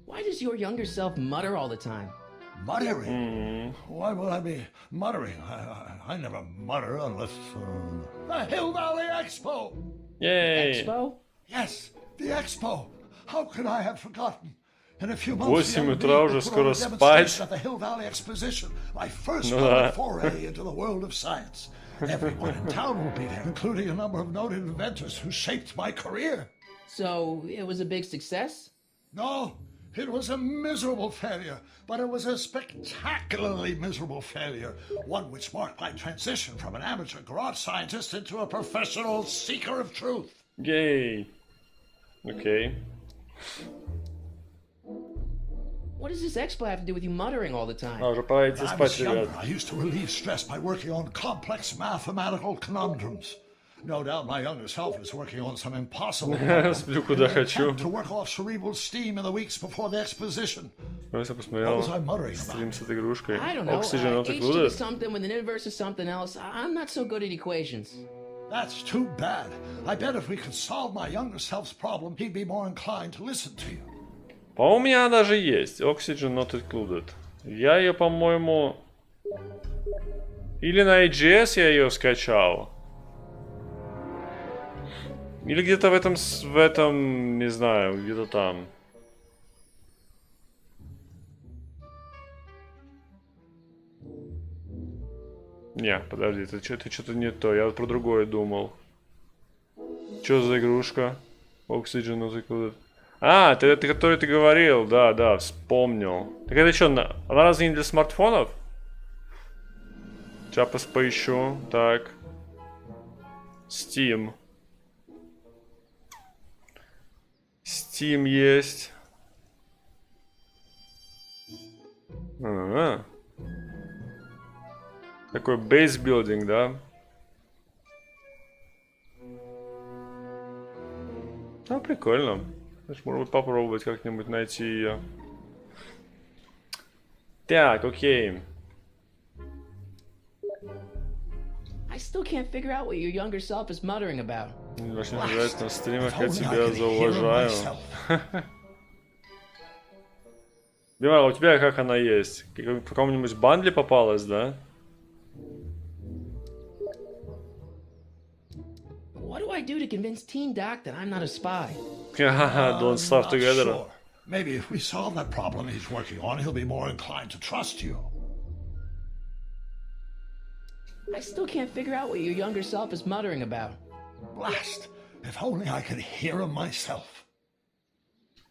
Why does your younger self mutter all the time? Muttering? Why would I be muttering? I never mutter unless... The Hill Valley Expo! Yay! Expo? Yes, the Expo. How could I have forgotten? In a few months, 8 утра уже скоро спать. At the Hill Valley Exposition, my first Ну да. foray into the world of science. Everyone in town will be there, including a number of noted inventors who shaped my career. So, it was a big success? No, it was a miserable failure, but it was a spectacularly miserable failure, one which marked my transition from an amateur garage scientist into a professional seeker of truth. Yay! Okay. What does this expo have to do with you muttering all the time? Уже пора идти When I спать, was ребят. younger, I used to relieve stress by working on complex mathematical conundrums. No doubt my younger self is working on some impossible Сплю куда хочу. to work off cerebral steam in the weeks before the exposition. Просто What посмотрел was I muttering about? стрим с этой игрушкой. I don't know. Oxygen not H to the included. something when the universe is something else. I'm not so good at equations. That's too bad. I bet if we could solve my younger self's problem, he'd be more inclined to listen to you. По-моему, у меня даже есть. Oxygen not included. Я ее, по-моему... Или на AGS я ее скачал. Или где-то в этом, не знаю, где-то там. Не, подожди, ты что-то не то. Я про другое думал. Что за игрушка? Oxygen not included. А, это который ты говорил, да, вспомнил. Так это что, она разве не для смартфонов? Сейчас поищу. Так. Steam. Steam есть. Ага. Такой бейсбилдинг, да? Ну, прикольно. Значит, может быть, попробовать как-нибудь найти ее. Так, окей. I still can't figure out what your younger self is muttering about. Очень нравится на стримах, я тебя зауважаю. Димар, а у тебя как она есть? В каком-нибудь бандле попалась, да? What do I do to convince Teen Doc that I'm not a spy? Don't starve together. Sure. Maybe if we solve that problem he's working on, he'll be more inclined to trust you. I still can't figure out what your younger self is muttering about. Blast! If only I could hear him myself.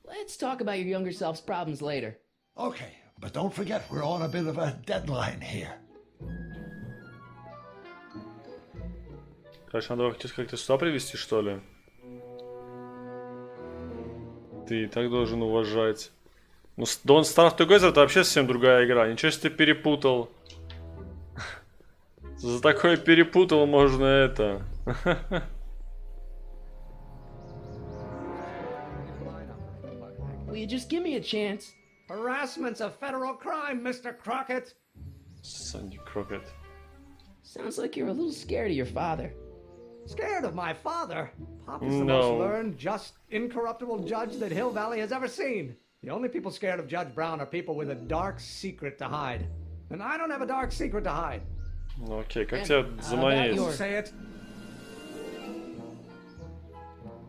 Let's talk about your younger self's problems later. Okay, but don't forget we're on a bit of a deadline here. Короче, надо их как-то сюда привести, что ли? Ты и так должен уважать. Ну, Don't Starve Together это вообще совсем другая игра. Ничего себе ты перепутал. За такое перепутал можно это. Will you just give me a chance? Harassment's a federal crime, Mr. Crockett. Sandy Crockett. Sounds like you're a little scared of your father. Scared of my father? Pop is the No. most learned, just, incorruptible judge that Hill Valley has ever seen. The only people scared of Judge Brown are people with a dark secret to hide. And I don't have a dark secret to hide. Ну окей, как тебя заманить? Say it.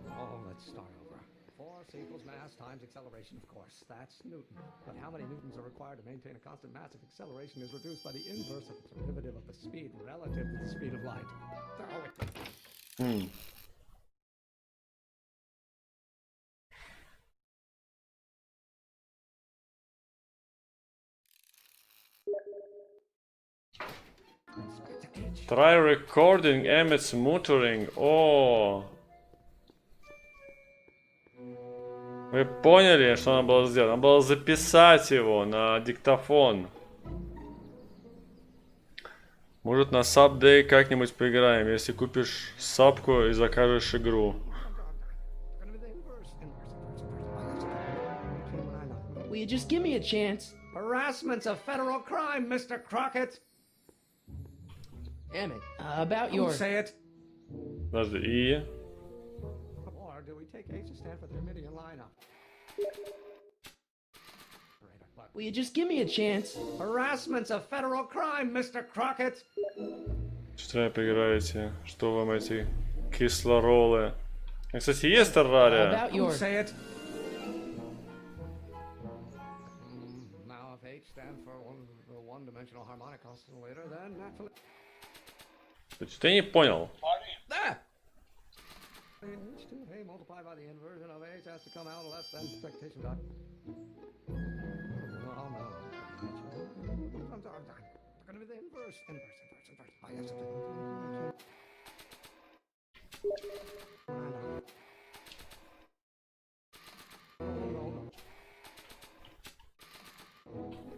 Oh, let's start over. Force equals mass times acceleration, of course. That's Newton. But how many newtons are required to maintain a constant mass if acceleration is reduced by the inverse of its derivative of the speed relative to the speed of light? Throw it. Try recording Emmett's muttering. О. Вы поняли, что надо было сделать? Надо было записать его на диктофон. Может, на Subday как-нибудь поиграем, если купишь сапку и закажешь игру. Will you just give me a chance? Harassment's a federal crime, Mr. Crockett. Emmett, about your... Say it. Подожди, и... Or do we take H to stand for the Midian lineup? Will you just give me a chance? Harassment's a federal crime, Mr. Crockett. Что поиграете? Что вам эти кислоролы? Кстати, есть Террария? About your... Say it. Now, if H stands for one-dimensional harmonic oscillator, then naturally... Что я не понял. Да! H2A multiplied by the inversion of H has to come out less than expectation dot. No. It's gonna be the inverse. Oh, yes,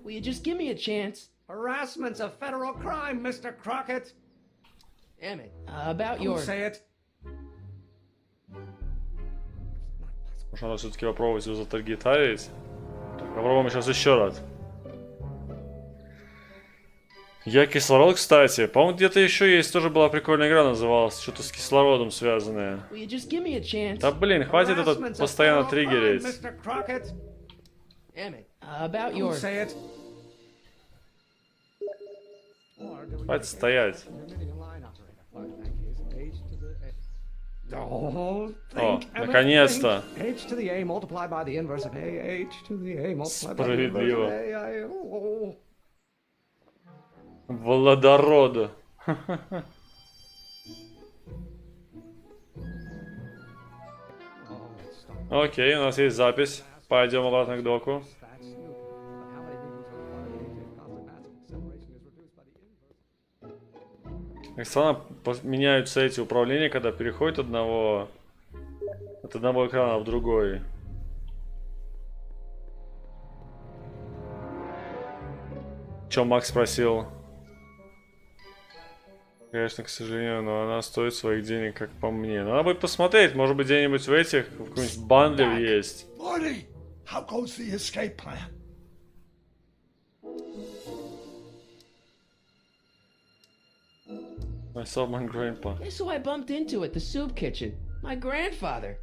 Will you just give me a chance? Harassment's a federal crime, Mr. Crockett. Emmett, about your... Say it. Может, надо все-таки попробовать его затаргетарить? Попробуем сейчас еще раз. Я кислород, кстати. По-моему, где-то еще есть, тоже была прикольная игра, называлась. Что-то с кислородом связанное. Да блин, хватит этот постоянно триггерить. Хватит стоять. О, наконец-то. Справедливо. Водород. Окей, у нас есть запись. Пойдем обратно к доку. Как странно меняются эти управления, когда переходит от одного экрана в другой. Чё Макс спросил? Конечно, к сожалению, но она стоит своих денег, как по мне. Надо будет посмотреть, может быть, где-нибудь в этих, в каком-нибудь бандле есть. Morty, how goes the escape plan? I saw my grandpa. Guess who I bumped into at the soup kitchen? My grandfather.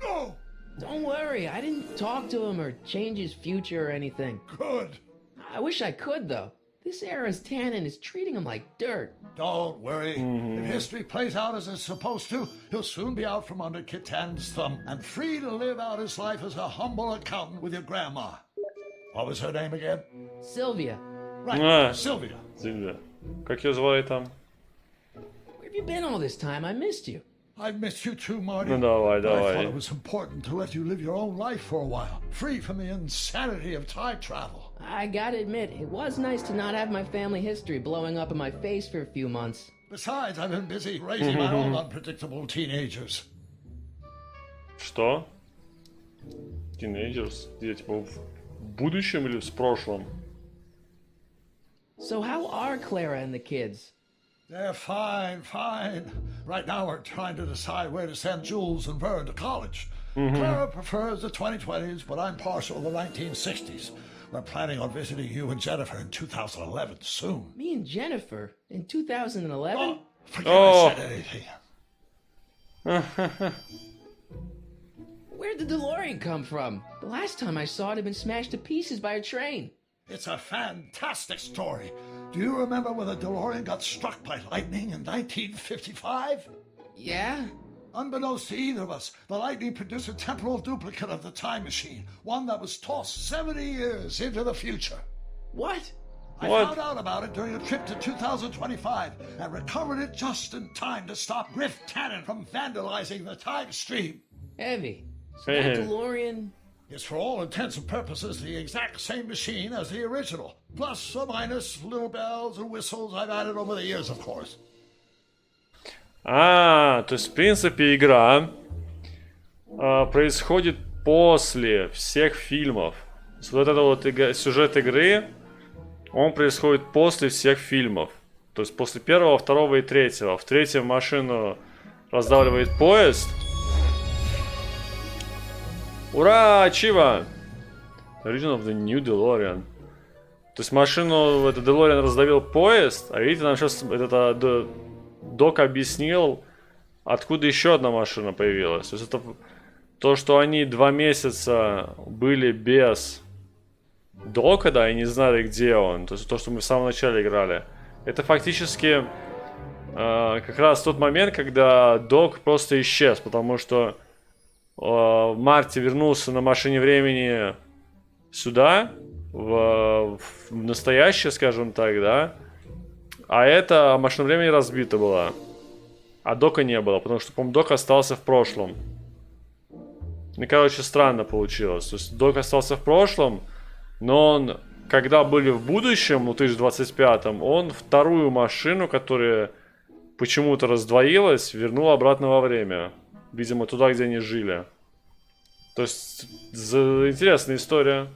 No! Don't worry, I didn't talk to him or change his future or anything. Good. I wish I could, though. This era's tannin is treating him like dirt. Don't worry. If history plays out as it's supposed to, he'll soon be out from under Kit Tannen's thumb and free to live out his life as a humble accountant with your grandma. What was her name again? Sylvia. Right, Sylvia. Сильвия. Как ее звали там? Where have you been all this time? I missed you. I missed you too, Marty. Ну давай, But I thought давай. it was important to let you live your own life for a while, free from the insanity of time travel. I gotta admit, it was nice to not have my family history blowing up in my face for a few months. Besides, I've been busy raising my own unpredictable teenagers. Что? Teenagers? Где, типа, в будущем или в прошлом? So how are Clara and the kids? They're fine. Right now we're trying to decide where to send Jules and Vern to college. Clara prefers the 2020s, but I'm partial to the 1960s. We're planning on visiting you and Jennifer in 2011 soon. Me and Jennifer? In 2011? Forget I said anything. Where'd the DeLorean come from? The last time I saw it had been smashed to pieces by a train. It's a fantastic story. Do you remember when the DeLorean got struck by lightning in 1955? Yeah? Unbeknownst to either of us, the lightning produced a temporal duplicate of the time machine, one that was tossed 70 years into the future. What? I found out about it during a trip to 2025 and recovered it just in time to stop Griff Tannen from vandalizing the time stream. Heavy. So that DeLorean... It's for all intents and purposes the exact same machine as the original. Plus or minus little bells and whistles I've added over the years, of course. То есть, в принципе, игра происходит после всех фильмов. Вот этот вот сюжет игры, он происходит после всех фильмов. То есть после первого, второго и третьего. В третьем машину раздавливает поезд. Ура, Чива! Origin of the New DeLorean. То есть машину, это DeLorean раздавил поезд, а видите, нам сейчас Док объяснил, откуда еще одна машина появилась. То есть это то, что они 2 месяца были без Дока, да, и не знали, где он. То есть то, что мы в самом начале играли. Это фактически как раз тот момент, когда Док просто исчез, потому что Марти вернулся на машине времени сюда, в настоящее, скажем так, да. А эта машина времени разбита была. А Дока не было, потому что, по-моему, Док остался в прошлом. Ну, короче, странно получилось. То есть Док остался в прошлом, но он, когда были в будущем, в 2025-м, он вторую машину, которая почему-то раздвоилась, вернул обратно во время. Видимо, туда, где они жили. То есть, интересная история.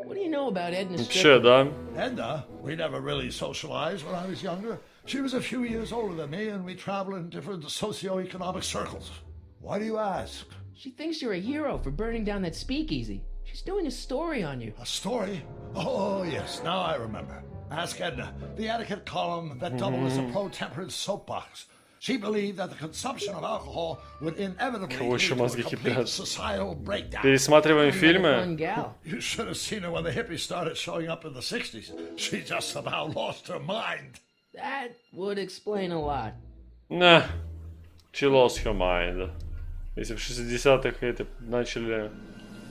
What do you know about Edna Вообще, да. Edna? We never really socialized when I was younger. She was a few years older than me, and we traveled in different socioeconomic circles. Why do you ask? She thinks you're a hero for burning down that speakeasy. She's doing a story on you. A story? Oh, yes, now I remember. Ask Edna, the etiquette column that doubled as a pro-temperance soapbox. She believed that the consumption of alcohol would inevitably lead to a complete societal breakdown. Пересматриваем фильмы. You should have seen her when the hippies started showing up in the 60s. She just about lost her mind. That would explain a lot. Nah, she lost her mind. Если в 60-х это начали...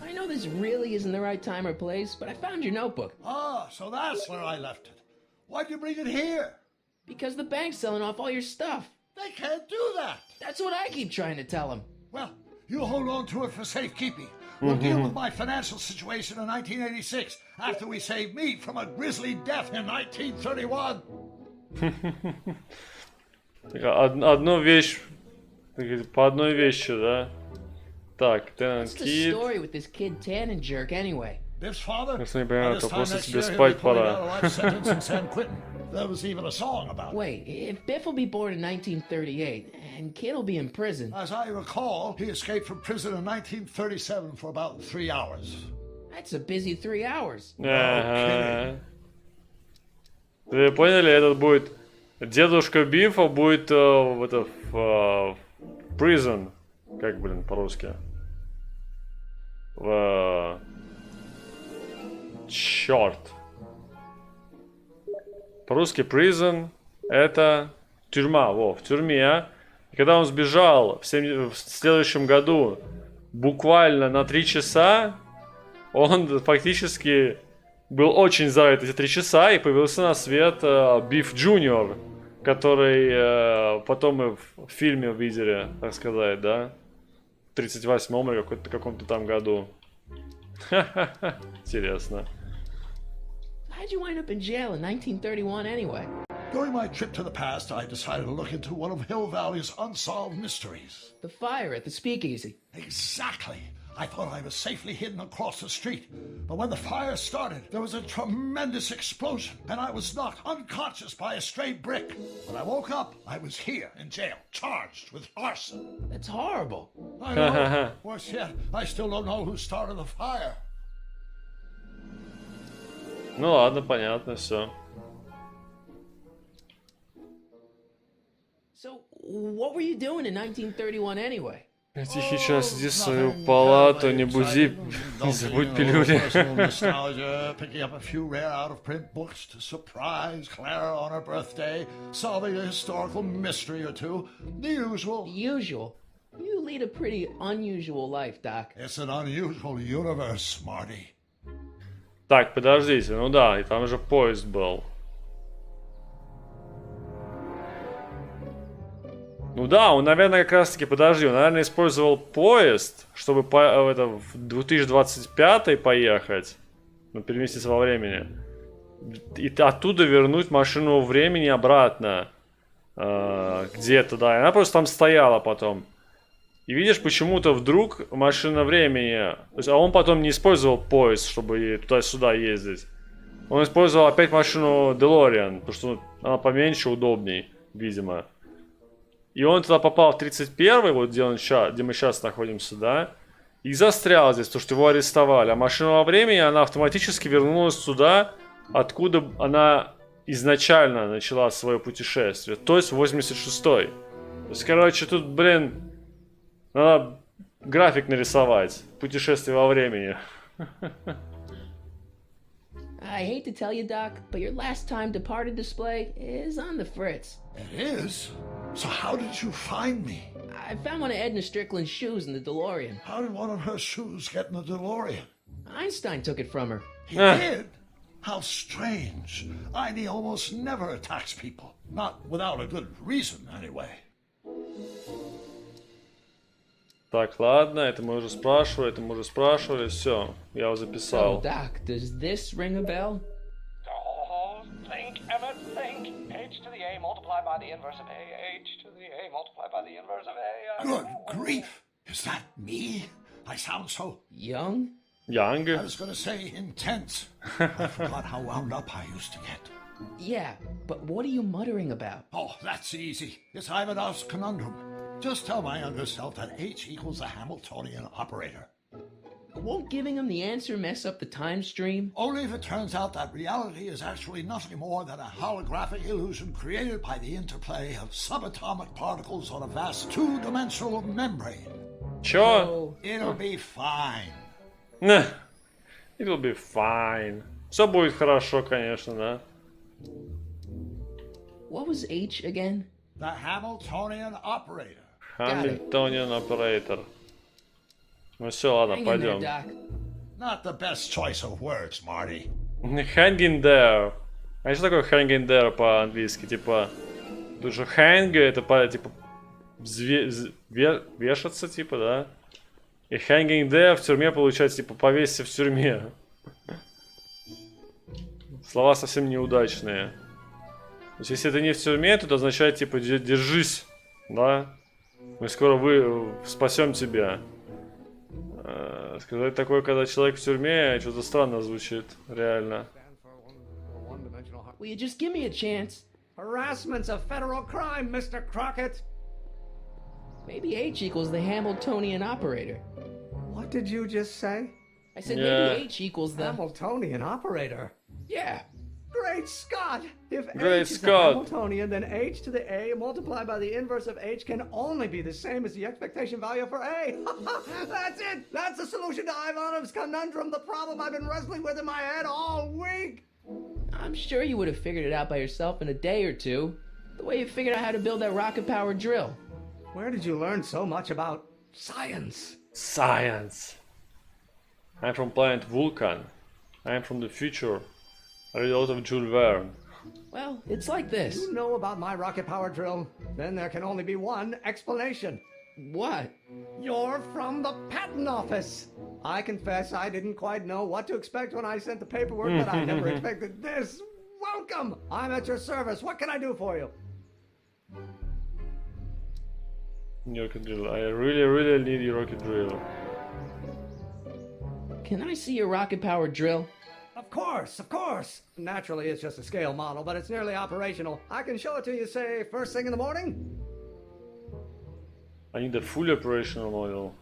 I know this really isn't the right time or place, but I found your notebook. Ah, so that's where I left it. Why'd you bring it here? Because the bank's selling off all your stuff. They can't do that. That's what I keep trying to tell them. Well, you hold on to it for safekeeping. We'll deal with my financial situation in 1986 after we save me from a grisly death in 1931. Одну вещь, по одной вещи, да? Так, What's the story with this kid Tannen jerk anyway? Biff's father? Если не понимаю, то просто тебе he'll be спать putting пора. out a life sentence in San Quentin. There was even a song about it. Wait, if Biff will be born in 1938, and Kid will be in prison... As I recall, he escaped from prison in 1937 for about 3 hours. That's a busy 3 hours. Ага. Вы поняли, этот будет... Дедушка Бифа будет в prison. Как, блин, по-русски? Черт. По-русски prison это тюрьма. В тюрьме. И когда он сбежал в следующем году буквально на 3 часа, он фактически был очень занят эти 3 часа и появился на свет Биф Джуниор, который потом мы в фильме видели, так сказать, да? В 38-м или каком-то там году. Интересно. How'd you wind up in jail in 1931 anyway? During my trip to the past, I decided to look into one of Hill Valley's unsolved mysteries. The fire at the speakeasy. Exactly. I thought I was safely hidden across the street. But when the fire started, there was a tremendous explosion, and I was knocked unconscious by a stray brick. When I woke up, I was here in jail, charged with arson. That's horrible. I know. Worse yet, I still don't know who started the fire. Ну ладно, понятно, все. So, what were you doing in 1931 anyway? Тихий час, иди в свою палату, не буди, не забудь пилюли. Nostalgia, picking up a few rare out-of-print books to surprise Clara on her birthday, solving a historical mystery or two. The usual. The usual? You lead a pretty unusual life, Doc. It's an unusual universe, Smarty. Так, подождите, ну да, и там же поезд был. Ну да, он, наверное, как раз таки, подожди, он, наверное, использовал поезд, чтобы в 2025 поехать, ну, переместиться во времени, и оттуда вернуть машину времени обратно, где-то, да, и она просто там стояла потом. И видишь, почему-то вдруг машина времени... То есть, а он потом не использовал поезд, чтобы туда-сюда ездить. Он использовал опять машину DeLorean, потому что она поменьше, удобней, видимо. И он туда попал в 31-й, вот где мы сейчас находимся, да? И застрял здесь, потому что его арестовали. А машина во времени, она автоматически вернулась туда, откуда она изначально начала свое путешествие. То есть 86-й. То есть, короче, тут, блин, надо график нарисовать. Путешествие во времени. I hate to tell you, Doc, but your last time departed display is on the fritz. It is? So how did you find me? I found one of Edna Strickland's shoes in the DeLorean. How did one of her shoes get in the DeLorean? Einstein took it from her. He did? How strange. Einie almost never attacks people. Not without a good reason, anyway. Так, ладно, это мы уже спрашивали, все, я его записал. So, Doc, does this ring a bell? Oh, think, Emmett, think. H to the A multiplied by the inverse of A. H to the A multiplied by the inverse of A. Good grief. Is that me? I sound so... Young? Young? I was going to say intense. I forgot how wound up I used to get. Yeah, but what are you muttering about? Oh, that's easy. It's Ivanov's conundrum. Just tell my younger self that H equals the Hamiltonian operator. Won't giving him the answer mess up the time stream? Only if it turns out that reality is actually nothing more than a holographic illusion created by the interplay of subatomic particles on a vast two-dimensional membrane. Чё? It'll be fine. It'll be fine. Все будет хорошо, конечно, да. What was H again? The Hamiltonian operator. Hamiltonian operator. Ну все, ладно, пойдем. Not the best choice of words, Marty. Hanging there. А что такое hanging there по-английски? Типа, тут же hang это типа вешаться, типа, да? И hanging there в тюрьме получается типа повеситься в тюрьме. Слова совсем неудачные. То есть, если это не в тюрьме, то это означает типа держись, да? Мы скоро спасем тебя. Сказать такое, когда человек в тюрьме, что-то странно звучит, реально. Will you just give me a chance? Harassment's a federal crime, Mr. Crockett. Maybe H equals the Hamiltonian operator. What did you just say? I said maybe H equals the Hamiltonian operator. Yeah. Great Scott! If Great H is the Scott. Hamiltonian, then H to the A multiplied by the inverse of H can only be the same as the expectation value for A. That's it! That's the solution to Ivanov's conundrum, the problem I've been wrestling with in my head all week! I'm sure you would have figured it out by yourself in a day or two. The way you figured out how to build that rocket-powered drill. Where did you learn so much about science? Science. I'm from planet Vulcan. I'm from the future. I read a lot of Jules Verne. Well, it's like this. You know about my rocket power drill? Then there can only be one explanation. What? You're from the patent office. I confess I didn't quite know what to expect when I sent the paperwork, but I never expected this. Welcome! I'm at your service. What can I do for you? Rocket drill. I really need your rocket drill. Can I see your rocket-powered drill? Of course, of course. Naturally, it's just a scale model, but it's nearly operational. I can show it to you, say, first thing in the morning. I need a fully operational model.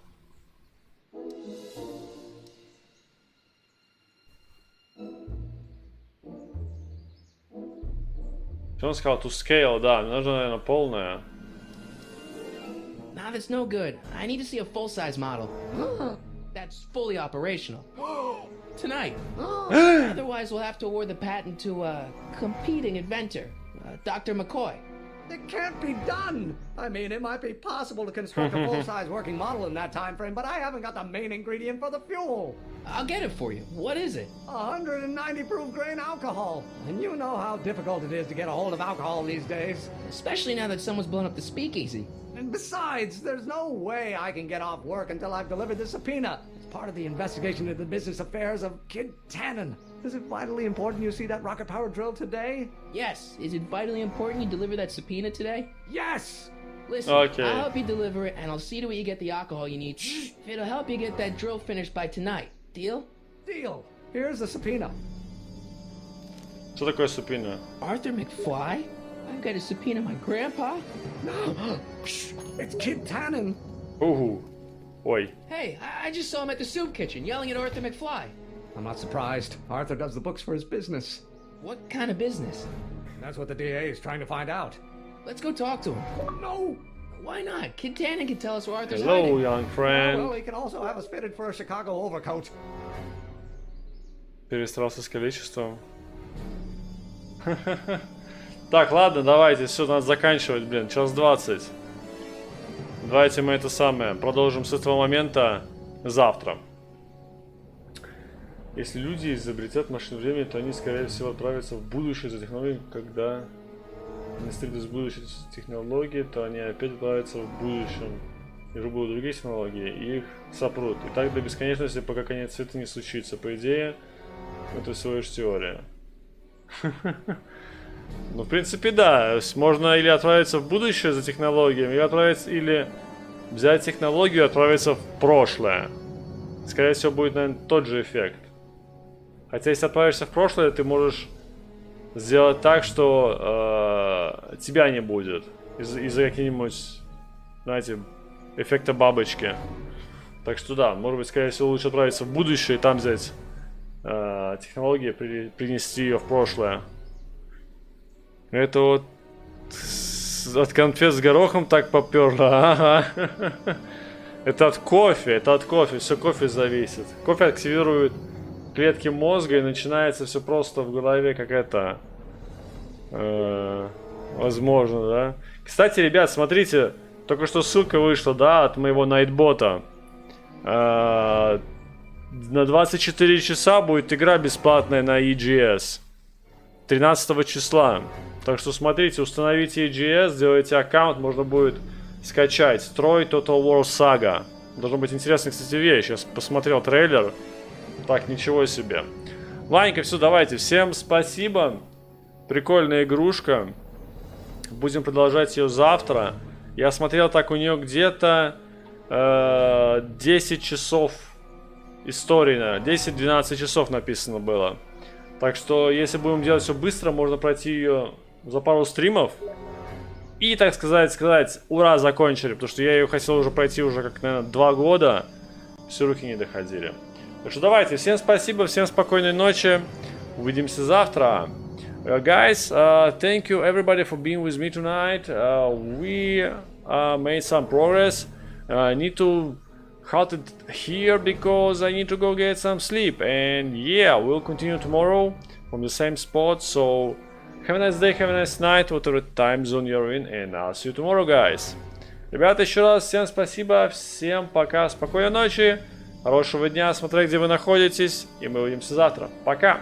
Что он сказал? To scale, да. Мне нужно, наверное, полная. Nah, that's no good. I need to see a full-size model. That's fully operational. Tonight. Otherwise, we'll have to award the patent to a competing inventor, Dr. McCoy. It can't be done! I mean, it might be possible to construct a full-size working model in that time frame, but I haven't got the main ingredient for the fuel. I'll get it for you. What is it? 190 proof grain alcohol. And you know how difficult it is to get a hold of alcohol these days. Especially now that someone's blown up the speakeasy. And besides, there's no way I can get off work until I've delivered the subpoena. It's part of the investigation into the business affairs of Kid Tannen. Is it vitally important you see that rocket-powered drill today? Yes. Is it vitally important you deliver that subpoena today? Yes! Listen, Okay. I'll help you deliver it, and I'll see to it you get the alcohol you need. If it'll help you get that drill finished by tonight. Deal? Deal. Here's the subpoena. Что такое супина? Arthur McFly? I've got to subpoena my grandpa? It's Kid Tannen. Угу. Ой. Hey, I just saw him at the soup kitchen yelling at Arthur McFly. I'm not surprised. Arthur does the books for his business. What kind of business? That's what the DA is trying to find out. Let's go talk to him. No! Why not? Kid Tannen can tell us where Arthur's Hello, hiding. young friend. Well, he can also have us fitted for a Chicago overcoat. Перестарался с количеством. Так, ладно, давайте, все, надо заканчивать, блин, 1:20. Давайте мы это самое, продолжим с этого момента завтра. Если люди изобретят машину времени, то они, скорее всего, отправятся в будущее за технологией, когда они встретят с будущей технологией, то они опять отправятся в будущем и любые другие технологии, и их сопрут. И так до бесконечности, пока конец света не случится. По идее, это всего лишь теория. Ну, в принципе, да. Можно или отправиться в будущее за технологиями, или взять технологию и отправиться в прошлое. Скорее всего, будет, наверное, тот же эффект. Хотя, если отправишься в прошлое, ты можешь сделать так, что тебя не будет. Из-за каких-нибудь, знаете, эффекта бабочки. Так что да, может быть, скорее всего, лучше отправиться в будущее и там взять технологии, принести ее в прошлое. Это вот от конфет с горохом так поперло. Ага. Это от кофе, все кофе зависит. Кофе активирует клетки мозга и начинается все просто в голове как это. Возможно, да. Кстати, ребят, смотрите, только что ссылка вышла, да, от моего найтбота. На 24 часа будет игра бесплатная на EGS. 13 числа. Так что смотрите, установите EGS, сделайте аккаунт, можно будет скачать. Строй Total War Saga. Должна быть интересная, кстати, вещь. Я посмотрел трейлер. Так, ничего себе. Ладненько, все, давайте. Всем спасибо. Прикольная игрушка. Будем продолжать ее завтра. Я смотрел, так у нее где-то 10 часов истории, наверное. 10-12 часов написано было. Так что, если будем делать все быстро, можно пройти ее за пару стримов. И, так сказать, ура, закончили. Потому что я ее хотел уже пройти уже, как, наверное, 2 года. Все руки не доходили. Так что давайте, всем спасибо, всем спокойной ночи. Увидимся завтра. Guys, thank you everybody for being with me tonight. We made some progress. I need to halt it here because I need to go get some sleep. And yeah, we'll continue tomorrow from the same spot. So have a nice day, have a nice night, whatever time zone you're in. And I'll see you tomorrow, guys. Ребята, еще раз всем спасибо, всем пока, спокойной ночи, хорошего дня, смотря где вы находитесь. И мы увидимся завтра. Пока!